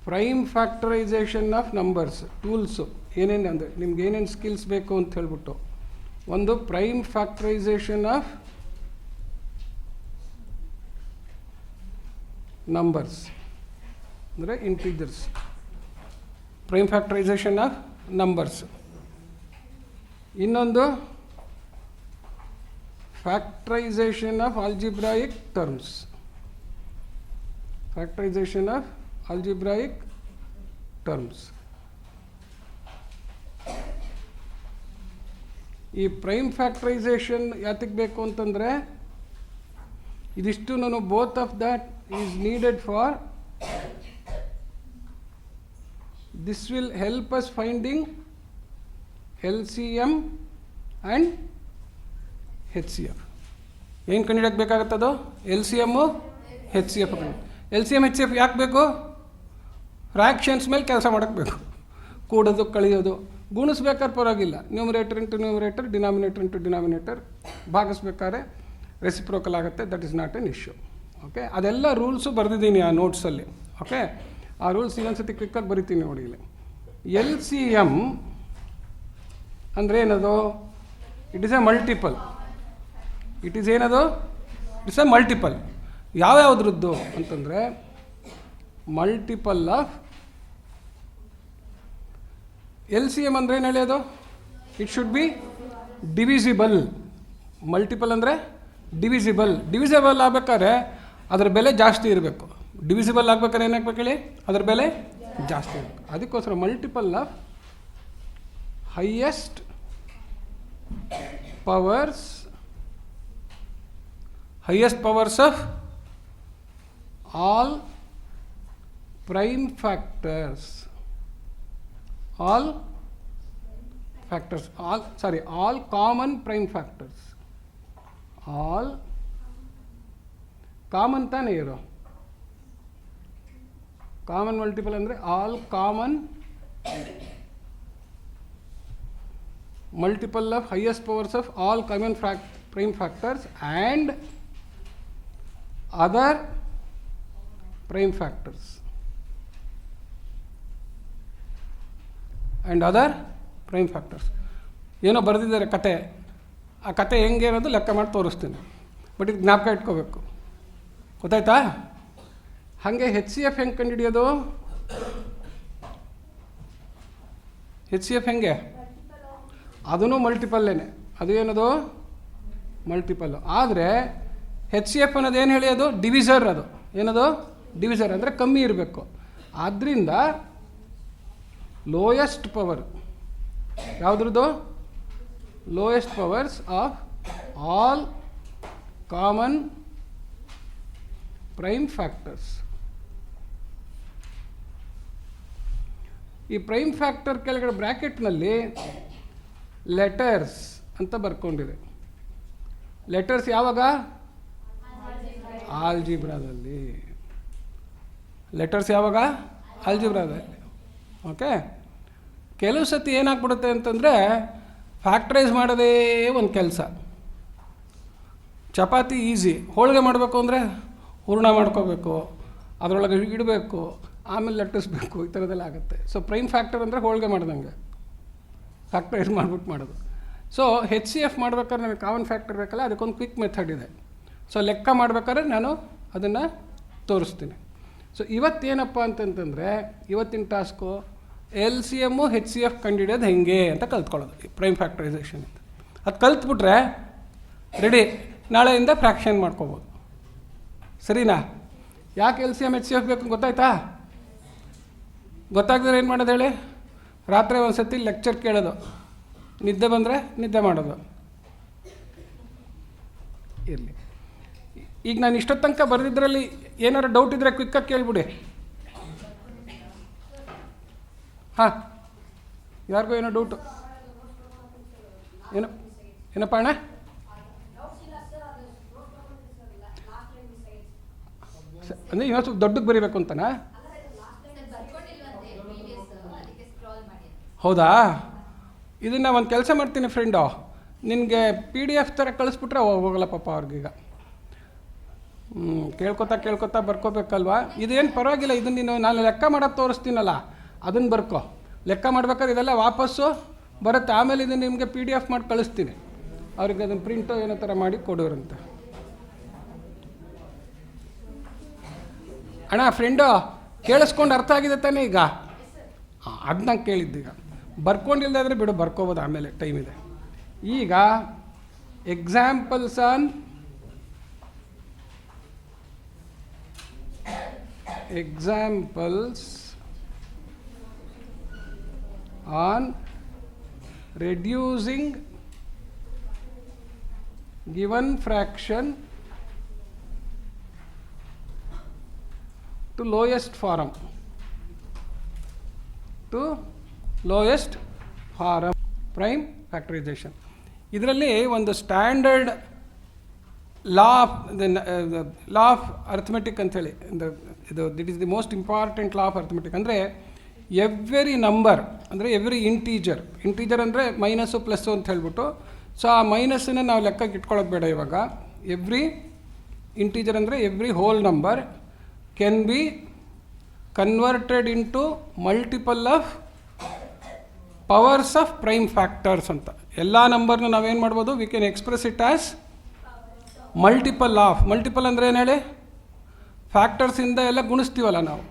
prime factorisation of numbers tools ಏನೇನು ಅಂದರೆ ನಿಮ್ಗೆ ಏನೇನು ಸ್ಕಿಲ್ಸ್ ಬೇಕು ಅಂತ ಹೇಳ್ಬಿಟ್ಟು, ಒಂದು ಪ್ರೈಮ್ ಫ್ಯಾಕ್ಟರೈಸೇಷನ್ ಆಫ್ ನಂಬರ್ಸ್ ಅಂದರೆ integers, prime factorisation of numbers. ಇನ್ನೊಂದು factorisation of algebraic terms. Factorisation of algebraic terms. ಈ ಪ್ರೈಮ್ ಫ್ಯಾಕ್ಟರೈಸೇಷನ್ ಯಾತಕ್ಕೆ ಬೇಕು ಅಂತಂದರೆ, ಇದಿಷ್ಟು ನಾನು both of that is needed for this will help us finding LCM and HCF. ಏನು ಕಂಡುಹಿಡಿಯಕ್ಕೆ ಬೇಕಾಗುತ್ತದೋ? LCM, HCF. LCM, HCF ಯಾಕೆ ಬೇಕು? ಫ್ರ್ಯಾಕ್ಷನ್ಸ್ ಮೇಲೆ ಕೆಲಸ ಮಾಡೋಕ್ಕೆ ಬೇಕು. ಕೂಡೋದು, ಕಳೆಯೋದು, ಗುಣಿಸ್ಬೇಕಾದ್ರೆ ಪರವಾಗಿಲ್ಲ, numerator into numerator, denominator into denominator ಭಾಗಿಸ್ಬೇಕಾದ್ರೆ ರೆಸಿಪ್ರೋಕಲ್ ಆಗುತ್ತೆ. That is not an issue. Okay, ಅದೆಲ್ಲ ರೂಲ್ಸು ಬರೆದಿದ್ದೀನಿ ಆ ನೋಟ್ಸಲ್ಲಿ. ಓಕೆ, ಆ ರೂಲ್ಸ್ ಇನ್ನೊಂದ್ಸತಿ ಕ್ವಿಕ್ಕಾಗಿ ಬರಿತೀನಿ ನೋಡಿ. ಇಲ್ಲಿ LCM ಅಂದರೆ ಏನದು? It is a multiple. It is ಏನದು? It's a multiple. ಯಾವ್ಯಾವುದ್ರದ್ದು ಅಂತಂದರೆ ಮಲ್ಟಿಪಲ್ ಆಫ್ LCM ಅಂದರೆ ಏನು ಹೇಳಿ? ಅದು it should be divisible. Multiple ಅಂದರೆ ಡಿವಿಸಿಬಲ್. ಡಿವಿಸಿಬಲ್ ಆಗಬೇಕಾದ್ರೆ ಅದರ ಬೆಲೆ ಜಾಸ್ತಿ ಇರಬೇಕು. ಡಿವಿಸಿಬಲ್ ಆಗ್ಬೇಕಾದ್ರೆ ಏನಾಗಬೇಕು ಹೇಳಿ? ಅದರ ಬೆಲೆ ಜಾಸ್ತಿ ಇರಬೇಕು. ಅದಕ್ಕೋಸ್ಕರ multiple of highest powers, highest powers of all prime factors, all factors, all common prime factors, all common ತಾನೇ ಇರೋ ಕಾಮನ್ ಮಲ್ಟಿಪಲ್ ಅಂದರೆ all common multiple of highest powers of all common prime factors and other prime factors. And other prime factors. ಏನೋ ಬರೆದಿದ್ದಾರೆ ಕತೆ, ಆ ಕತೆ ಹೆಂಗೆ ಅನ್ನೋದು ಲೆಕ್ಕ ಮಾಡಿ ತೋರಿಸ್ತೀನಿ, ಬಟ್ ಇದು ಜ್ಞಾಪಕ ಇಟ್ಕೋಬೇಕು. ಗೊತ್ತಾಯ್ತಾ? ಹಾಗೆ ಹೆಚ್ ಸಿ ಎಫ್ ಹೆಂಗೆ ಕಂಡುಹಿಡಿಯೋದು? ಹೆಚ್ ಸಿ ಎಫ್ ಹೆಂಗೆ? ಅದೂ ಮಲ್ಟಿಪಲ್ಲೇನೆ. ಅದು ಏನದು? ಮಲ್ಟಿಪಲ್ಲು. ಆದರೆ ಹೆಚ್ ಸಿ ಎಫ್ ಅನ್ನೋದು ಏನು ಹೇಳಿ, ಅದು ಡಿವಿಸರ್. ಅದು ಏನದು? ಡಿವಿಸರ್ ಅಂದರೆ ಕಮ್ಮಿ ಇರಬೇಕು. ಆದ್ದರಿಂದ ಲೋಯೆಸ್ಟ್ ಪವರ್ ಯಾವುದ್ರದ್ದು? Lowest powers of all common prime factors. ಈ ಪ್ರೈಮ್ ಫ್ಯಾಕ್ಟರ್ ಕೆಳಗಡೆ ಬ್ರ್ಯಾಕೆಟ್ನಲ್ಲಿ ಲೆಟರ್ಸ್ ಅಂತ ಬರ್ಕೊಂಡಿದೆ. ಲೆಟರ್ಸ್ ಯಾವಾಗ? ಆಲ್ಜಿಬ್ರಾದಲ್ಲಿ. ಲೆಟರ್ಸ್ ಯಾವಾಗ? ಆಲ್ಜಿಬ್ರಾದಲ್ಲಿ. ಓಕೆ. ಕೆಲವು ಸತಿ ಏನಾಗ್ಬಿಡುತ್ತೆ ಅಂತಂದರೆ ಫ್ಯಾಕ್ಟ್ರೈಸ್ ಮಾಡೋದೇ ಒಂದು ಕೆಲಸ. ಚಪಾತಿ ಈಸಿ, ಹೋಳಿಗೆ ಮಾಡಬೇಕು ಅಂದರೆ ಹೂರ್ಣ ಮಾಡ್ಕೋಬೇಕು, ಅದರೊಳಗೆ ಇಡಬೇಕು, ಆಮೇಲೆ ಲಟ್ಟಿಸ್ಬೇಕು, ಈ ಥರದ್ದೆಲ್ಲ ಆಗುತ್ತೆ. ಸೊ ಪ್ರೈಮ್ ಫ್ಯಾಕ್ಟರ್ ಅಂದರೆ ಹೋಳಿಗೆ ಮಾಡ್ದಂಗೆ ಫ್ಯಾಕ್ಟ್ರೈಸ್ ಮಾಡಿಬಿಟ್ಟು ಮಾಡೋದು. ಸೊ ಹೆಚ್ ಸಿ ಎಫ್ ಮಾಡ್ಬೇಕಾದ್ರೆ ನನಗೆ ಕಾಮನ್ ಫ್ಯಾಕ್ಟರ್ ಬೇಕಲ್ಲ, ಅದಕ್ಕೊಂದು ಕ್ವಿಕ್ ಮೆಥಡ್ ಇದೆ. ಸೊ ಲೆಕ್ಕ ಮಾಡ್ಬೇಕಾದ್ರೆ ನಾನು ಅದನ್ನು ತೋರಿಸ್ತೀನಿ. ಸೊ ಇವತ್ತೇನಪ್ಪ ಅಂತಂತಂದರೆ, ಇವತ್ತಿನ task L C M H C F ಕಂಡುಹಿಡಿಯೋದು ಹೆಂಗೆ ಅಂತ ಕಲ್ತ್ಕೊಳ್ಳೋದು, ಪ್ರೈಮ್ ಫ್ಯಾಕ್ಟರೈಸೇಷನ್ ಅಂತ. ಅದು ಕಲ್ತ್ಬಿಟ್ರೆ ರೆಡಿ, ನಾಳೆಯಿಂದ ಫ್ರ್ಯಾಕ್ಷನ್ ಮಾಡ್ಕೋಬೋದು. ಸರಿನಾ? ಯಾಕೆ ಎಲ್ ಸಿ ಎಮ್ ಹೆಚ್ ಸಿ ಎಫ್ ಬೇಕು ಗೊತ್ತಾಯ್ತಾ? ಗೊತ್ತಾಗ್ದರೆ ಏನು ಮಾಡೋದು ಹೇಳಿ? ರಾತ್ರಿ ಒಂದು ಸತಿ ಲೆಕ್ಚರ್ ಕೇಳೋದು, ನಿದ್ದೆ ಬಂದರೆ ನಿದ್ದೆ ಮಾಡೋದು. ಇರಲಿ. ಈಗ ನಾನು ಇಷ್ಟೊತ್ತು ತನಕ ಬರೆದಿದ್ರಲ್ಲಿ ಏನಾರು ಡೌಟ್ ಇದ್ದರೆ ಕ್ವಿಕ್ಕಾಗಿ ಕೇಳ್ಬಿಡಿ. ಹಾಂ, ಯಾರಿಗೂ ಏನೋ ಡೌಟು? ಏನಪ್ಪ ಅಣ್ಣ? ಅಂದರೆ ಇನ್ನೊಂದು ದೊಡ್ಡಕ್ಕೆ ಬರೀಬೇಕು ಅಂತನಾ? ಹೌದಾ? ಇದನ್ನು ಒಂದು ಕೆಲಸ ಮಾಡ್ತೀನಿ ಫ್ರೆಂಡು, ನಿನಗೆ ಪಿ ಡಿ ಎಫ್ ಥರ ಕಳಿಸ್ಬಿಟ್ರೆ ಹೋಗಲ್ಲ ಪಾಪ ಅವ್ರಿಗೀಗ. ಕೇಳ್ಕೊತಾ ಬರ್ಕೋಬೇಕಲ್ವಾ? ಇದೇನು ಪರವಾಗಿಲ್ಲ, ಇದನ್ನು ನೀನು ನಾನು ಲೆಕ್ಕ ಮಾಡೋದು ತೋರಿಸ್ತೀನಲ್ಲ, ಅದನ್ನು ಬರ್ಕೋ. ಲೆಕ್ಕ ಮಾಡ್ಬೇಕಾದ್ರೆ ಇದೆಲ್ಲ ವಾಪಸ್ಸು ಬರುತ್ತೆ. ಆಮೇಲೆ ಇದನ್ನು ನಿಮಗೆ ಪಿ ಡಿ ಎಫ್ ಮಾಡಿ ಕಳಿಸ್ತೀನಿ, ಅವ್ರಿಗೆ ಅದನ್ನು ಪ್ರಿಂಟು ಏನೋ ಥರ ಮಾಡಿ ಕೊಡೋರಂತೆ. ಅಣ್ಣ ಫ್ರೆಂಡು, ಕೇಳಿಸ್ಕೊಂಡು ಅರ್ಥ ಆಗಿದೆ ತಾನೇ ಈಗ? ಹಾಂ, ಅದು ನಂಗೆ ಕೇಳಿದ್ದೀಗ. ಬರ್ಕೊಂಡಿಲ್ಲದಾದರೆ ಬಿಡು, ಬರ್ಕೋಬೋದು, ಆಮೇಲೆ ಟೈಮ್ ಇದೆ. ಈಗ examples on reducing given fraction to lowest form. Prime factorization. ಇದರಲ್ಲಿ ಒಂದು ಸ್ಟ್ಯಾಂಡರ್ಡ್ ಲಾ ಆಫ್ ಅರ್ಥಮೆಟಿಕ್ ಅಂಥೇಳಿ, that is the most important law of arithmetic. ಅಂದರೆ ಎವ್ರಿ ನಂಬರ್, ಅಂದರೆ ಎವ್ರಿ ಇಂಟೀಜರ್ ಅಂದರೆ ಮೈನಸ್ಸು ಪ್ಲಸ್ಸು ಅಂತ ಹೇಳ್ಬಿಟ್ಟು, ಸೊ ಆ ಮೈನಸ್ಸನ್ನು ನಾವು ಲೆಕ್ಕಕ್ಕೆ ಇಟ್ಕೊಳ್ಳೋದು ಬೇಡ ಇವಾಗ. ಎವ್ರಿ ಇಂಟೀಜರ್ ಅಂದರೆ every whole number can be converted into multiple of powers of prime factors ಅಂತ. ಎಲ್ಲ ನಂಬರ್ನ ನಾವೇನು ಮಾಡ್ಬೋದು? We can express it as multiple of. Multiple ಅಂದರೆ ಏನು ಹೇಳಿ? ಫ್ಯಾಕ್ಟರ್ಸಿಂದ ಎಲ್ಲ ಗುಣಿಸ್ತೀವಲ್ಲ ನಾವು.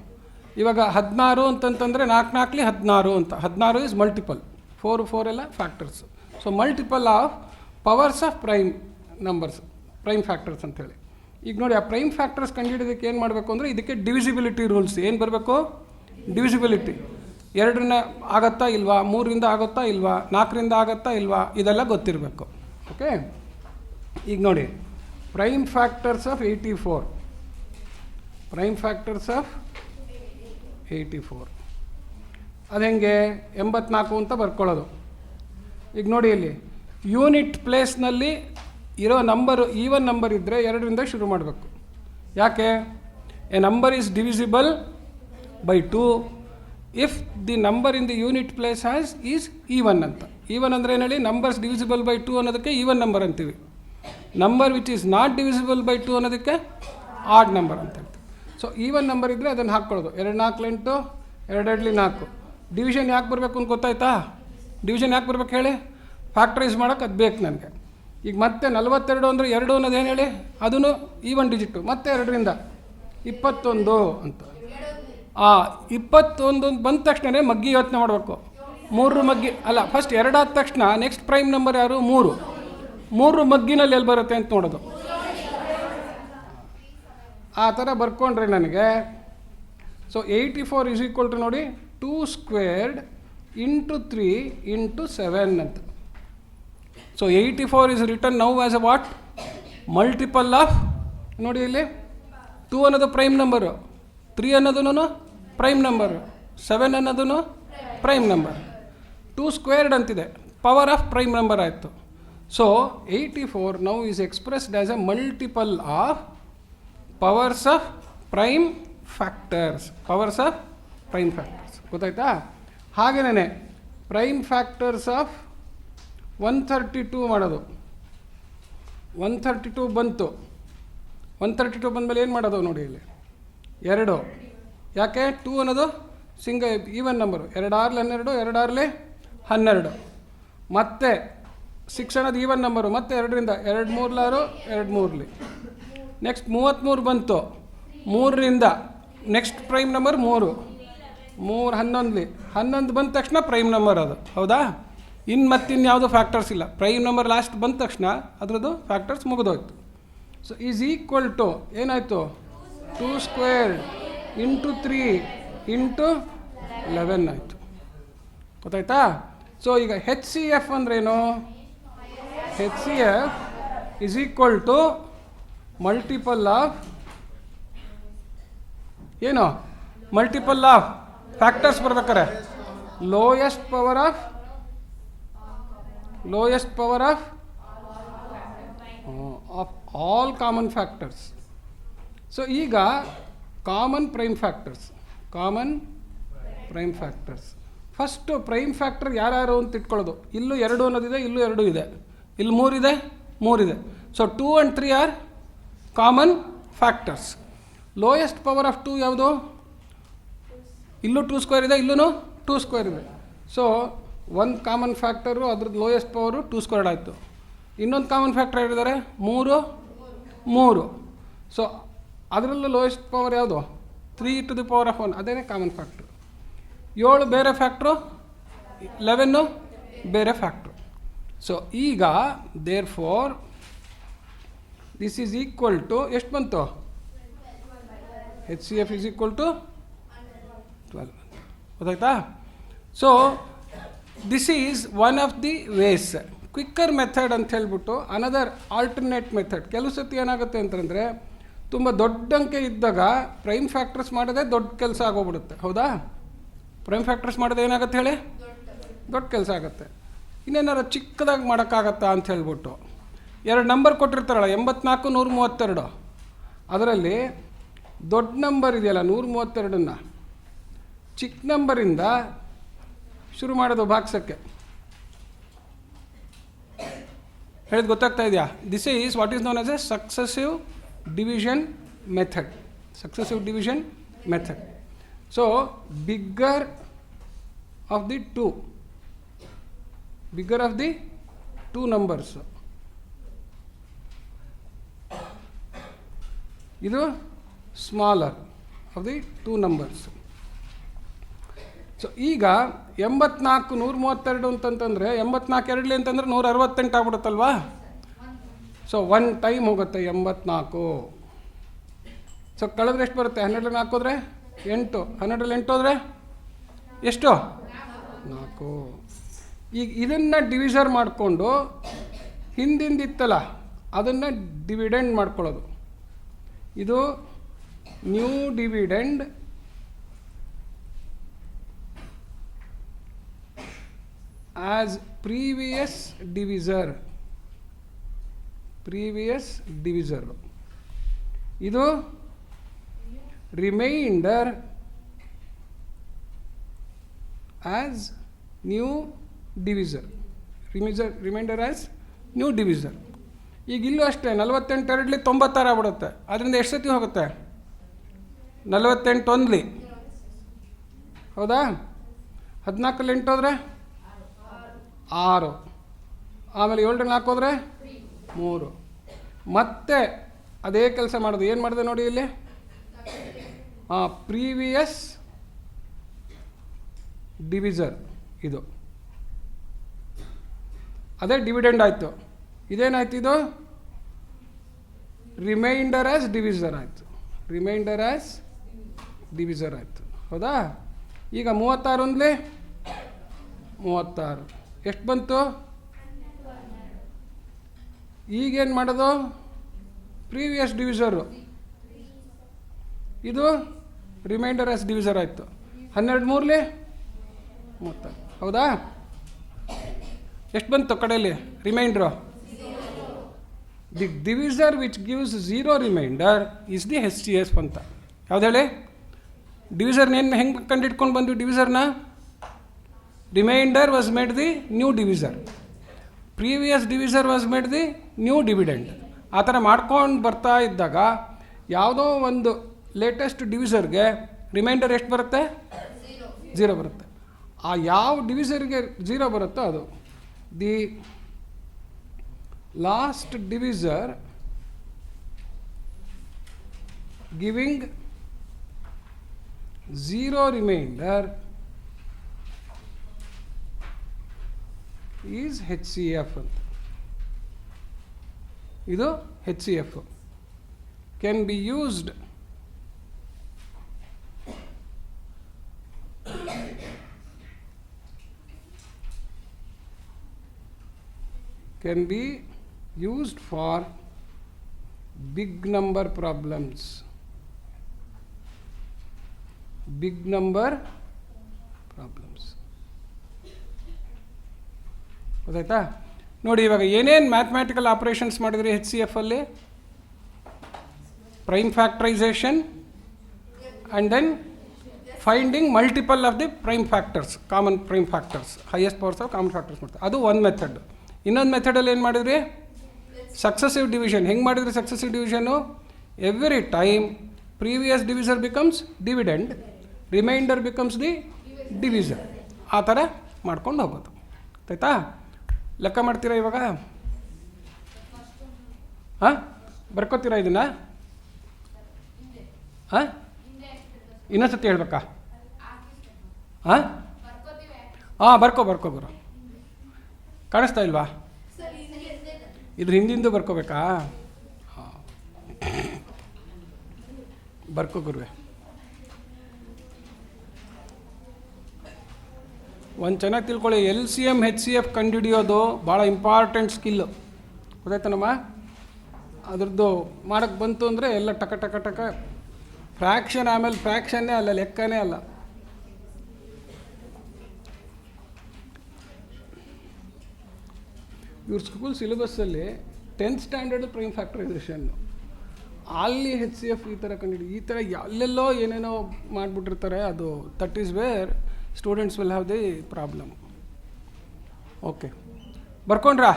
ಇವಾಗ 16 ಅಂತಂತಂದರೆ 4 4 16 ಅಂತ. 16 ಈಸ್ ಮಲ್ಟಿಪಲ್, 4 ಎಲ್ಲ factors. So multiple of powers of prime numbers, prime factors ಅಂತೇಳಿ. ಈಗ ನೋಡಿ, ಆ ಪ್ರೈಮ್ ಫ್ಯಾಕ್ಟರ್ಸ್ ಕಂಡುಹಿಡಿಯೋದಕ್ಕೆ ಏನು ಮಾಡಬೇಕು ಅಂದರೆ, ಇದಕ್ಕೆ ಡಿವಿಸಿಬಿಲಿಟಿ ರೂಲ್ಸ್ ಏನು ಬರಬೇಕು? ಡಿವಿಸಿಬಿಲಿಟಿ. 2ರಿಂದ ಆಗತ್ತಾ ಇಲ್ವಾ, 3ರಿಂದ ಆಗುತ್ತಾ ಇಲ್ವಾ, 4ರಿಂದ ಆಗತ್ತಾ ಇಲ್ವಾ, ಇದೆಲ್ಲ ಗೊತ್ತಿರಬೇಕು. ಓಕೆ. ಈಗ ನೋಡಿ, prime factors of 84, prime factors of 84 ಅದು ಹೆಂಗೆ? 84 ಅಂತ ಬರ್ಕೊಳ್ಳೋದು. ಈಗ ನೋಡಿ, ಇಲ್ಲಿ ಯೂನಿಟ್ ಪ್ಲೇಸ್ನಲ್ಲಿ ಇರೋ ನಂಬರು ಈವನ್ ನಂಬರ್ ಇದ್ದರೆ 2ರಿಂದ ಶುರು ಮಾಡಬೇಕು. ಯಾಕೆ? A number is divisible by 2 if the number in the unit place is even ಅಂತ. ಈವನ್ ಅಂದರೆ ಏನು ಹೇಳಿ? ನಂಬರ್ಸ್ ಡಿವಿಸಿಬಲ್ ಬೈ 2 ಅನ್ನೋದಕ್ಕೆ ಈವನ್ ನಂಬರ್ ಅಂತೀವಿ. Number which is not divisible by 2 ಅನ್ನೋದಕ್ಕೆ ಆಡ್ ನಂಬರ್ ಅಂತ ಹೇಳ್ತೀವಿ. ಸೊ ಈವನ್ ನಂಬರ್ ಇದ್ದರೆ ಅದನ್ನು ಹಾಕ್ಕೊಳ್ಳೋದು. 2 4 8, 2 4. ಡಿವಿಷನ್ ಯಾಕೆ ಬರಬೇಕು ಅಂತ ಗೊತ್ತಾಯ್ತಾ? ಡಿವಿಷನ್ ಯಾಕೆ ಬರ್ಬೇಕು ಹೇಳಿ? ಫ್ಯಾಕ್ಟ್ರೈಸ್ ಮಾಡೋಕ್ಕೆ ಅದು ಬೇಕು ನನಗೆ. ಈಗ ಮತ್ತೆ 42 ಅಂದರೆ 2 ಅನ್ನೋದು ಏನು ಹೇಳಿ? ಅದೂ ಈವನ್ ಡಿಜಿಟು. ಮತ್ತೆ 2ರಿಂದ 21 ಅಂತ. 21 ಬಂದ ತಕ್ಷಣ ಮಗ್ಗಿ ಯೋಚನೆ ಮಾಡಬೇಕು. 3 ಮಗ್ಗಿ ಅಲ್ಲ, ಫಸ್ಟ್ 2 ಆದ ತಕ್ಷಣ ನೆಕ್ಸ್ಟ್ ಪ್ರೈಮ್ ನಂಬರ್ ಯಾರು? 3 ಮಗ್ಗಿನಲ್ಲಿ ಎಲ್ಲಿ ಬರುತ್ತೆ ಅಂತ ನೋಡೋದು. ಆ ಥರ ಬರ್ಕೊಂಡ್ರೆ ನನಗೆ ಸೊ 84 ಈಸ್ ಈಕ್ವಲ್ ಟು ನೋಡಿ 2 ಸ್ಕ್ವೇರ್ಡ್ ಇಂಟು 3 ಇಂಟು 7 ಅಂತ. So 84 is written now as a what? Multiple of, ನೋಡಿ ಇಲ್ಲಿ 2 ಅನ್ನೋದು ಪ್ರೈಮ್ ನಂಬರು, 3 ಅನ್ನೋದು ಪ್ರೈಮ್ ನಂಬರು, 7 ಅನ್ನೋದು ಪ್ರೈಮ್ ನಂಬರ್. 2 ಸ್ಕ್ವೇರ್ಡ್ ಅಂತಿದೆ, ಪವರ್ ಆಫ್ ಪ್ರೈಮ್ ನಂಬರ್ ಆಯಿತು. So 84 now is expressed as a multiple of powers of prime factors. Powers of prime factors ಗೊತ್ತಾಯ್ತಾ? ಹಾಗೇನೇ ಪ್ರೈಮ್ ಫ್ಯಾಕ್ಟರ್ಸ್ ಆಫ್ 132 ಮಾಡೋದು. 132 ಬಂತು. 132 ಬಂದಮೇಲೆ ಏನು ಮಾಡೋದು ನೋಡಿ ಇಲ್ಲಿ 2. ಯಾಕೆ? 2 ಅನ್ನೋದು ಈವನ್ ನಂಬರು. 2 6 12, 2 6 12. ಮತ್ತೆ 6 ಅನ್ನೋದು ಈವನ್ ನಂಬರು. ಮತ್ತೆ 2ರಿಂದ 2 3 6, 2 3. ನೆಕ್ಸ್ಟ್ 33 ಬಂತು. 3ರಿಂದ ನೆಕ್ಸ್ಟ್ ಪ್ರೈಮ್ ನಂಬರ್ 3 11. 11 ಬಂದ ತಕ್ಷಣ ಪ್ರೈಮ್ ನಂಬರ್ ಅದು, ಹೌದಾ? ಮತ್ತಿನ್ಯಾವುದು ಫ್ಯಾಕ್ಟರ್ಸ್ ಇಲ್ಲ. ಪ್ರೈಮ್ ನಂಬರ್ ಲಾಸ್ಟ್ ಬಂದ ತಕ್ಷಣ ಅದರದ್ದು ಫ್ಯಾಕ್ಟರ್ಸ್ ಮುಗಿದೋಯ್ತು. ಸೊ ಈಸ್ ಈಕ್ವಲ್ ಟು ಏನಾಯಿತು? 2 ಸ್ಕ್ವೇರ್ಡ್ ಇಂಟು 3 ಇಂಟು 11 ಆಯಿತು. ಗೊತ್ತಾಯ್ತಾ? ಸೊ ಈಗ HCF ಅಂದ್ರೇನು? HCF is equal to multiple of ಏನು? ಮಲ್ಟಿಪಲ್ ಆಫ್ ಫ್ಯಾಕ್ಟರ್ಸ್ ಬರ್ಬೇಕಾರೆ lowest power of all common factors. So ಈಗ common prime factors first prime factor ಯಾರ್ಯಾರು ಅಂತ ಇಟ್ಕೊಳ್ಳೋದು. ಇಲ್ಲೂ 2 ಅನ್ನೋದಿದೆ, ಇಲ್ಲೂ 2 ಇದೆ, ಇಲ್ಲಿ 3 ಇದೆ, 3 ಇದೆ. So 2 and 3 are common factors. Lowest power of 2 ಯಾವುದು? ಇಲ್ಲೂ 2 ಸ್ಕ್ವೇರ್ ಇದೆ, ಇಲ್ಲೂ 2 ಸ್ಕ್ವೇರ್ ಇದೆ. ಸೊ ಒಂದು ಕಾಮನ್ ಫ್ಯಾಕ್ಟರು ಅದ್ರದ್ದು ಲೋಯೆಸ್ಟ್ ಪವರು 2 ಸ್ಕ್ವೇರ್ಡ್ ಆಯಿತು. ಇನ್ನೊಂದು ಕಾಮನ್ ಫ್ಯಾಕ್ಟರ್ ಹೇಳಿದ್ದಾರೆ 3. ಸೊ ಅದರಲ್ಲೂ ಲೋಯೆಸ್ಟ್ ಪವರ್ ಯಾವುದು? 3 to the power of 1, ಅದೇನೇ ಕಾಮನ್ ಫ್ಯಾಕ್ಟ್ರು. 7 ಬೇರೆ ಫ್ಯಾಕ್ಟ್ರು, 11 ಬೇರೆ ಫ್ಯಾಕ್ಟ್ರು. ಸೊ ಈಗ therefore this is equal to ಎಷ್ಟು ಬಂತು? HCF is equal to 12. ಗೊತ್ತಾಯ್ತಾ? So this is one of the ways. Quicker method ಅಂತ ಹೇಳ್ಬಿಟ್ಟು ಅನದರ್ ಆಲ್ಟರ್ನೇಟ್ ಮೆಥಡ್. ಕೆಲವು ಸತಿ ಏನಾಗುತ್ತೆ ಅಂತಂದರೆ ತುಂಬ ದೊಡ್ಡ ಅಂಕೆ ಇದ್ದಾಗ ಪ್ರೈಮ್ ಫ್ಯಾಕ್ಟರ್ಸ್ ಮಾಡೋದೇ ದೊಡ್ಡ ಕೆಲಸ ಆಗೋಗ್ಬಿಡುತ್ತೆ, ಹೌದಾ? ಪ್ರೈಮ್ ಫ್ಯಾಕ್ಟರ್ಸ್ ಮಾಡೋದು ಏನಾಗುತ್ತೆ ಹೇಳಿ? ದೊಡ್ಡ ಕೆಲಸ ಆಗುತ್ತೆ. ಇನ್ನೇನಾರು ಚಿಕ್ಕದಾಗಿ ಮಾಡೋಕ್ಕಾಗತ್ತಾ ಅಂತ ಹೇಳ್ಬಿಟ್ಟು 2 ನಂಬರ್ ಕೊಟ್ಟಿರ್ತಾರಲ್ಲ, 84 132. ಅದರಲ್ಲಿ ದೊಡ್ಡ ನಂಬರ್ ಇದೆಯಲ್ಲ 132ನ್ನ ಚಿಕ್ಕ ನಂಬರಿಂದ ಶುರು ಮಾಡೋದು ಭಾಗಿಸೋಕ್ಕೆ. ಹೇಳಿದ್ ಗೊತ್ತಾಗ್ತಾ ಇದೆಯಾ? This is what is known as a successive division method. So bigger of the two numbers, ಇದು smaller of the 2 numbers. So ಈಗ 84 132 ಅಂತಂತಂದರೆ 84 2 ಅಂತಂದರೆ 168 ಆಗ್ಬಿಡುತ್ತಲ್ವಾ? ಸೊ 1 ಟೈಮ್ ಹೋಗುತ್ತೆ 84. ಸೊ ಕಳೆದ್ರೆ ಎಷ್ಟು ಬರುತ್ತೆ? 12 ಹಾಕಿದ್ರೆ 8, 12 8 ಹೋದರೆ ಎಷ್ಟು? 4. ಈಗ ಇದನ್ನು ಡಿವಿಸರ್ ಮಾಡಿಕೊಂಡು ಹಿಂದಿಂದಿತ್ತಲ್ಲ ಅದನ್ನು ಡಿವಿಡೆಂಡ್ ಮಾಡ್ಕೊಳ್ಳೋದು. ಇದು ನ್ಯೂ ಡಿವಿಡೆಂಡ್ ಆಸ್ ಪ್ರೀವಿಯಸ್ ಡಿವಿಸರ್. ಇದು ರಿಮೈಂಡರ್ ಆಸ್ ನ್ಯೂ ಡಿವಿಸರ್. ಈಗ ಇಲ್ಲೂ ಅಷ್ಟೇ 48 ಎರಡ್ಲಿ 96 ಆಗ್ಬಿಡುತ್ತೆ. ಅದರಿಂದ ಎಷ್ಟು ಸತಿ ಹೋಗುತ್ತೆ? 48 ಒಂದ್ಲಿ, ಹೌದಾ? 14 8 ಹೋದರೆ 6, ಆಮೇಲೆ 7 4 ಹೋದರೆ 3. ಮತ್ತೆ ಅದೇ ಕೆಲಸ ಮಾಡೋದು. ಏನು ಮಾಡಿದೆ ನೋಡಿ ಇಲ್ಲಿ? ಪ್ರೀವಿಯಸ್ ಡಿವಿಸರ್ ಇದು, ಅದೇ ಡಿವಿಡೆಂಡ್ ಆಯಿತು. ಇದೇನಾಯ್ತು? ಇದು ರಿಮೈಂಡರ್ ಆ್ಯಸ್ ಡಿವಿಸರ್ ಆಯಿತು. ರಿಮೈಂಡರ್ ಆ್ಯಸ್ ಡಿವಿಸರ್ ಆಯಿತು, ಹೌದಾ? ಈಗ 36 ಒಂದ್ಲಿ 36 ಎಷ್ಟು ಬಂತು? ಈಗೇನು ಮಾಡೋದು? ಪ್ರೀವಿಯಸ್ ಡಿವಿಸರು, ಇದು ರಿಮೈಂಡರ್ ಆ್ಯಸ್ ಡಿವಿಸರ್ ಆಯಿತು. 12 3ಲಿ 36, ಹೌದಾ? ಎಷ್ಟು ಬಂತು ಕಡೆಯಲ್ಲಿ remainder? The divisor which gives 0 remainder is the HCF ಅಂತ. ಯಾವ್ದು ಹೇಳಿ? ಡಿವಿಸರ್ನೇನು ಹೆಂಗೆ ಕಂಡಿಡ್ಕೊಂಡು ಬಂದ್ವಿ? ಡಿವಿಸರ್ನ remainder was made the new divisor, previous divisor was made the new dividend. ಆ ಥರ ಮಾಡ್ಕೊಂಡು ಬರ್ತಾ ಇದ್ದಾಗ ಯಾವುದೋ ಒಂದು ಲೇಟೆಸ್ಟ್ ಡಿವಿಸರ್ಗೆ ರಿಮೈಂಡರ್ ಎಷ್ಟು ಬರುತ್ತೆ? 0 ಬರುತ್ತೆ. ಆ ಯಾವ ಡಿವಿಸರ್ಗೆ 0 ಬರುತ್ತೋ ಅದು the last divisor giving 0 remainder is HCF ಅಂತ. ಇದು HCF can be used for big number problems. Big number problems. ಗೊತ್ತಾಯ್ತಾ? ನೋಡಿ, ಇವಾಗ ಏನೇನು ಮ್ಯಾಥಮ್ಯಾಟಿಕಲ್ ಆಪರೇಷನ್ಸ್ ಮಾಡಿದ್ರಿ HCF ಅಲ್ಲಿ? Prime factorisation and then finding multiple of the prime factors, common prime factors, highest powers of common factors ಮಾಡ್ತಾರೆ. ಅದು ಒಂದು ಮೆಥಡ್. ಇನ್ನೊಂದು ಮೆಥಡಲ್ಲಿ ಏನು ಮಾಡಿದ್ರಿ? Successive division. ಹೆಂಗೆ ಮಾಡಿದ್ರಿ successive division? Every time previous divisor becomes dividend, remainder becomes the divisor. ಆ ಥರ ಮಾಡ್ಕೊಂಡು ಹೋಗೋದು. ಆಯ್ತಾ? ಲೆಕ್ಕ ಮಾಡ್ತೀರಾ ಇವಾಗ? ಹಾಂ, ಬರ್ಕೋತೀರಾ ಇದನ್ನು? ಹಾಂ, ಇನ್ನೊಂದ್ಸತಿ ಹೇಳ್ಬೇಕಾ? ಹಾಂ ಬರ್ಕೋ ಗುರು. ಕಾಣಿಸ್ತಾ ಇಲ್ವಾ? ಇದ್ರ ಹಿಂದಿಂದು ಬರ್ಕೋಬೇಕಾ? ಹಾಂ, ಬರ್ಕೋ ಗುರುವೆ. ಒಂದು ಚೆನ್ನಾಗಿ ತಿಳ್ಕೊಳ್ಳಿ, LCM HCF ಕಂಡುಹಿಡಿಯೋದು ಭಾಳ ಇಂಪಾರ್ಟೆಂಟ್ ಸ್ಕಿಲ್ಲು. ಗೊತ್ತಾಯ್ತಾನಮ್ಮ? ಅದ್ರದ್ದು ಮಾಡೋಕ್ಕೆ ಬಂತು ಅಂದರೆ ಎಲ್ಲ ಟಕ ಟಕ ಟಕ. ಫ್ರ್ಯಾಕ್ಷನ್ ಆಮೇಲೆ ಫ್ರ್ಯಾಕ್ಷನ್ನೇ ಅಲ್ಲ, ಲೆಕ್ಕನೇ ಅಲ್ಲ. ಇವ್ರ ಸ್ಕೂಲ್ ಸಿಲೆಬಸ್ಸಲ್ಲಿ 10th ಸ್ಟ್ಯಾಂಡರ್ಡ್ ಪ್ರೈಮ್ ಫ್ಯಾಕ್ಟರೈಸೇಷನ್ನು, ಅಲ್ಲಿ HCF ಈ ಥರ ಕಂಡುಹಿಡಿ, ಈ ಥರ ಅಲ್ಲೆಲ್ಲೋ ಏನೇನೋ ಮಾಡಿಬಿಟ್ಟಿರ್ತಾರೆ. ಅದು that is where students will have the problem. Okay, ಬರ್ಕೊಂಡ್ರಾ?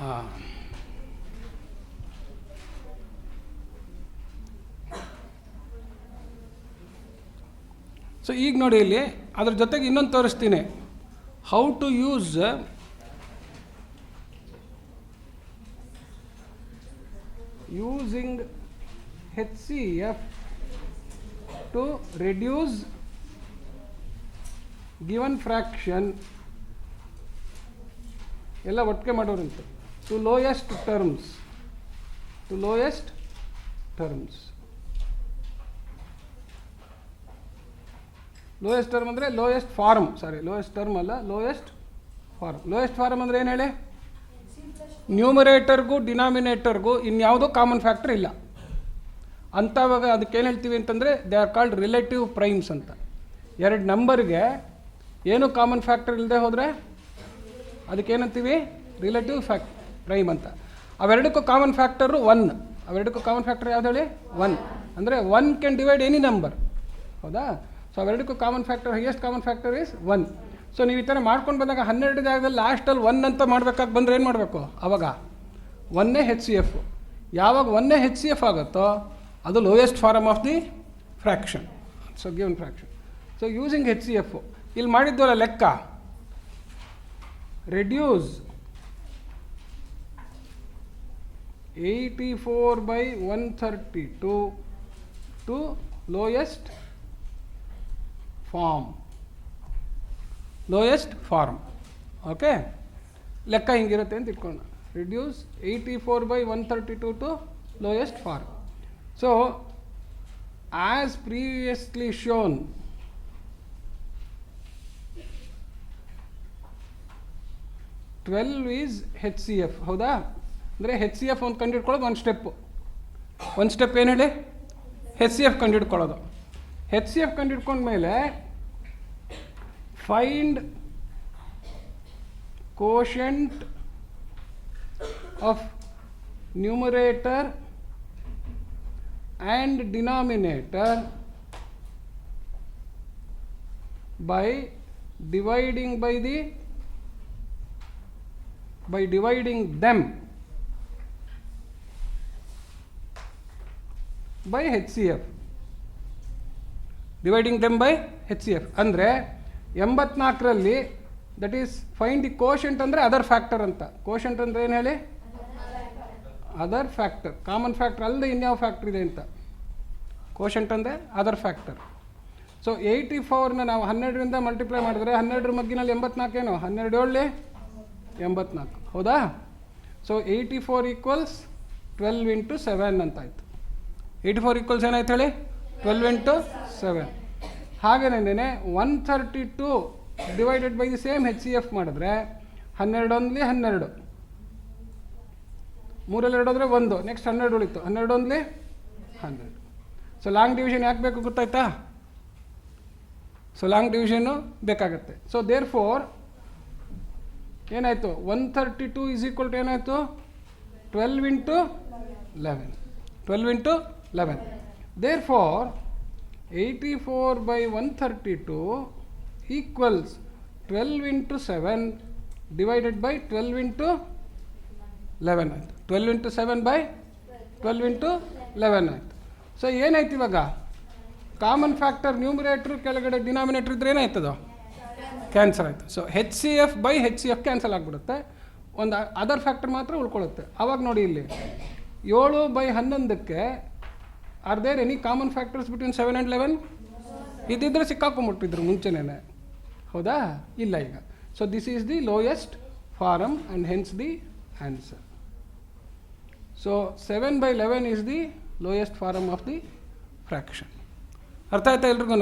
ಹಾಂ, ಸೊ ಈಗ ನೋಡಿ ಇಲ್ಲಿ ಅದ್ರ ಜೊತೆಗೆ ಇನ್ನೊಂದು ತೋರಿಸ್ತೀನಿ. How to use using HCF to reduce given fraction ಎಲ್ಲ ಒಟ್ಟಿಗೆ ಮಾಡೋರಂತೆ. To lowest terms lowest term ಅಂದರೆ ಲೋಯೆಸ್ಟ್ ಫಾರ್ಮ್, ಲೋಯೆಸ್ಟ್ ಟರ್ಮ್ ಅಲ್ಲ, ಲೋಯೆಸ್ಟ್ ಫಾರ್ಮ್. ಲೋಯೆಸ್ಟ್ ಫಾರ್ಮ್ ಅಂದರೆ ಏನು ಹೇಳಿ? ನ್ಯೂಮರೇಟರ್ಗೂ ಡಿನಾಮಿನೇಟರ್ಗೂ ಇನ್ಯಾವುದೋ ಕಾಮನ್ ಫ್ಯಾಕ್ಟರ್ ಇಲ್ಲ ಅಂಥವಾಗ ಅದಕ್ಕೇನು ಹೇಳ್ತೀವಿ ಅಂತಂದರೆ they are called relative primes ಅಂತ. ಎರಡು ನಂಬರ್ಗೆ ಏನು ಕಾಮನ್ ಫ್ಯಾಕ್ಟರ್ ಇಲ್ಲದೆ ಹೋದರೆ ಅದಕ್ಕೇನಂತೀವಿ? ರಿಲೇಟಿವ್ ಪ್ರೈಮ್ ಅಂತ. ಅವೆರಡಕ್ಕೂ ಕಾಮನ್ ಫ್ಯಾಕ್ಟರು 1. ಅವೆರಡಕ್ಕೂ ಕಾಮನ್ ಫ್ಯಾಕ್ಟರ್ ಯಾವ್ದು ಹೇಳಿ? 1. ಅಂದರೆ 1 ಕ್ಯಾನ್ ಡಿವೈಡ್ ಎನಿ ನಂಬರ್, ಹೌದಾ? ಸೊ ಅವೆರಡಕ್ಕೂ common factor, highest common factor is 1. So ನೀವು ಈ ಥರ ಮಾಡ್ಕೊಂಡು ಬಂದಾಗ 12 ಜಾಗದಲ್ಲಿ ಲಾಸ್ಟಲ್ಲಿ 1 ಅಂತ ಮಾಡಬೇಕಾಗಿ ಬಂದರೆ ಏನು ಮಾಡಬೇಕು? ಆವಾಗ 1 ಹೆಚ್ ಸಿ ಎಫ್. ಯಾವಾಗ 1 ಹೆಚ್ ಸಿ ಎಫ್ ಆಗುತ್ತೋ ಅದು lowest form of the fraction. So given fraction. So using H C F ಇಲ್ಲಿ ಮಾಡಿದ್ವಲ್ಲ ಲೆಕ್ಕ, reduce 84/132 to lowest form. Lowest form. Okay, ಲೆಕ್ಕ ಹಿಂಗಿರುತ್ತೆ ಅಂತ ಇಟ್ಕೊಂಡು reduce 84/132 to lowest form. So as previously shown, twelve is H C F. ಹೌದಾ? ಅಂದರೆ ಹೆಚ್ ಸಿ ಎಫ್ ಒಂದು ಕಂಡುಹಿಡ್ಕೊಳ್ಳೋದು ಒಂದು ಸ್ಟೆಪ್ ಏನು ಹೇಳಿ? ಹೆಚ್ ಸಿ ಎಫ್ ಕಂಡುಹಿಡ್ಕೊಳ್ಳೋದು. ಹೆಚ್ ಸಿ ಎಫ್ ಕಂಡುಹಿಡ್ಕೊಂಡ್ಮೇಲೆ find quotient of numerator and denominator by dividing them by HCF. Dividing them by H C F ಅಂದರೆ 84ರಲ್ಲಿ that is find the quotient ಅಂದರೆ ಅದರ್ ಫ್ಯಾಕ್ಟರ್ ಅಂತ. ಕೋಶೆಂಟ್ ಅಂದರೆ ಏನು ಹೇಳಿ? Other factor. ಕಾಮನ್ ಫ್ಯಾಕ್ಟರ್ ಅಲ್ಲದೆ ಇನ್ಯಾವ ಫ್ಯಾಕ್ಟರ್ ಇದೆ ಅಂತ. ಕೋಶೆಂಟ್ ಅಂದರೆ ಅದರ್ ಫ್ಯಾಕ್ಟರ್. ಸೊ 84ನ ನಾವು 12ರಿಂದ ಮಲ್ಟಿಪ್ಲೈ ಮಾಡಿದ್ರೆ 12ರ ಮಗ್ಗಿನಲ್ಲಿ 84 ಏನು? 12 84. ಹೌದಾ? ಸೊ 84 ಈಕ್ವಲ್ಸ್ 12 ಇಂಟು 7 ಅಂತ ಆಯಿತು. 84 ಈಕ್ವಲ್ಸ್ ಏನಾಯ್ತು ಹೇಳಿ? 12 ಇಂಟು 7. ಹಾಗೇನೇ 132 divided by the same H C F ಮಾಡಿದ್ರೆ 12 ಒಂದ್ಲಿ 12, 3 ಹೋದರೆ 1, ನೆಕ್ಸ್ಟ್ 12 ಉಳಿತು, 12 ಒಂದ್ಲಿ 12. ಸೊ ಲಾಂಗ್ ಡಿವಿಷನ್ ಯಾಕೆ ಬೇಕು ಗೊತ್ತಾಯ್ತಾ? ಸೊ ಲಾಂಗ್ ಡಿವಿಷನ್ನು ಬೇಕಾಗತ್ತೆ. ಸೊ ದೇರ್ ಫೋರ್ ಏನಾಯಿತು? 132 ಈಸ್ ಈಕ್ವಲ್ ಟು ಏನಾಯಿತು? 12 into 11. 12 into 11. Therefore 84/132 equals 12 into 7 divided by 12 into 11 ಆಯಿತು. 12 ಇಂಟು 7 ಬೈ 12 ಇಂಟು 11 ಆಯಿತು. ಸೊ ಏನಾಯ್ತು ಇವಾಗ? ಕಾಮನ್ ಫ್ಯಾಕ್ಟರ್ ನ್ಯೂಮರೇಟ್ರು ಕೆಳಗಡೆ ಡಿನಾಮಿನೇಟ್ರ್ ಇದ್ರೆ ಏನಾಯ್ತದು? ಕ್ಯಾನ್ಸಲ್ ಆಯಿತು. So H C F by H C F cancel ಆಗಿಬಿಡುತ್ತೆ, ಒಂದು ಅದರ್ ಫ್ಯಾಕ್ಟರ್ ಮಾತ್ರ ಉಳ್ಕೊಳ್ಳುತ್ತೆ. ಆವಾಗ ನೋಡಿ ಇಲ್ಲಿ 7/11ಕ್ಕೆ are there any common factors between 7 and 11? ಇದ್ದಿದ್ರೆ ಸಿಕ್ಕಾಕೊಂಡ್ಬಿಟ್ಟಿದ್ರು ಮುಂಚೆನೇ. ಹೌದಾ? ಇಲ್ಲ ಈಗ. So this is the lowest form and hence the answer. So 7/11 is the lowest form of the fraction. ಅರ್ಥ ಆಯ್ತಾ ಎಲ್ರಿಗೂ?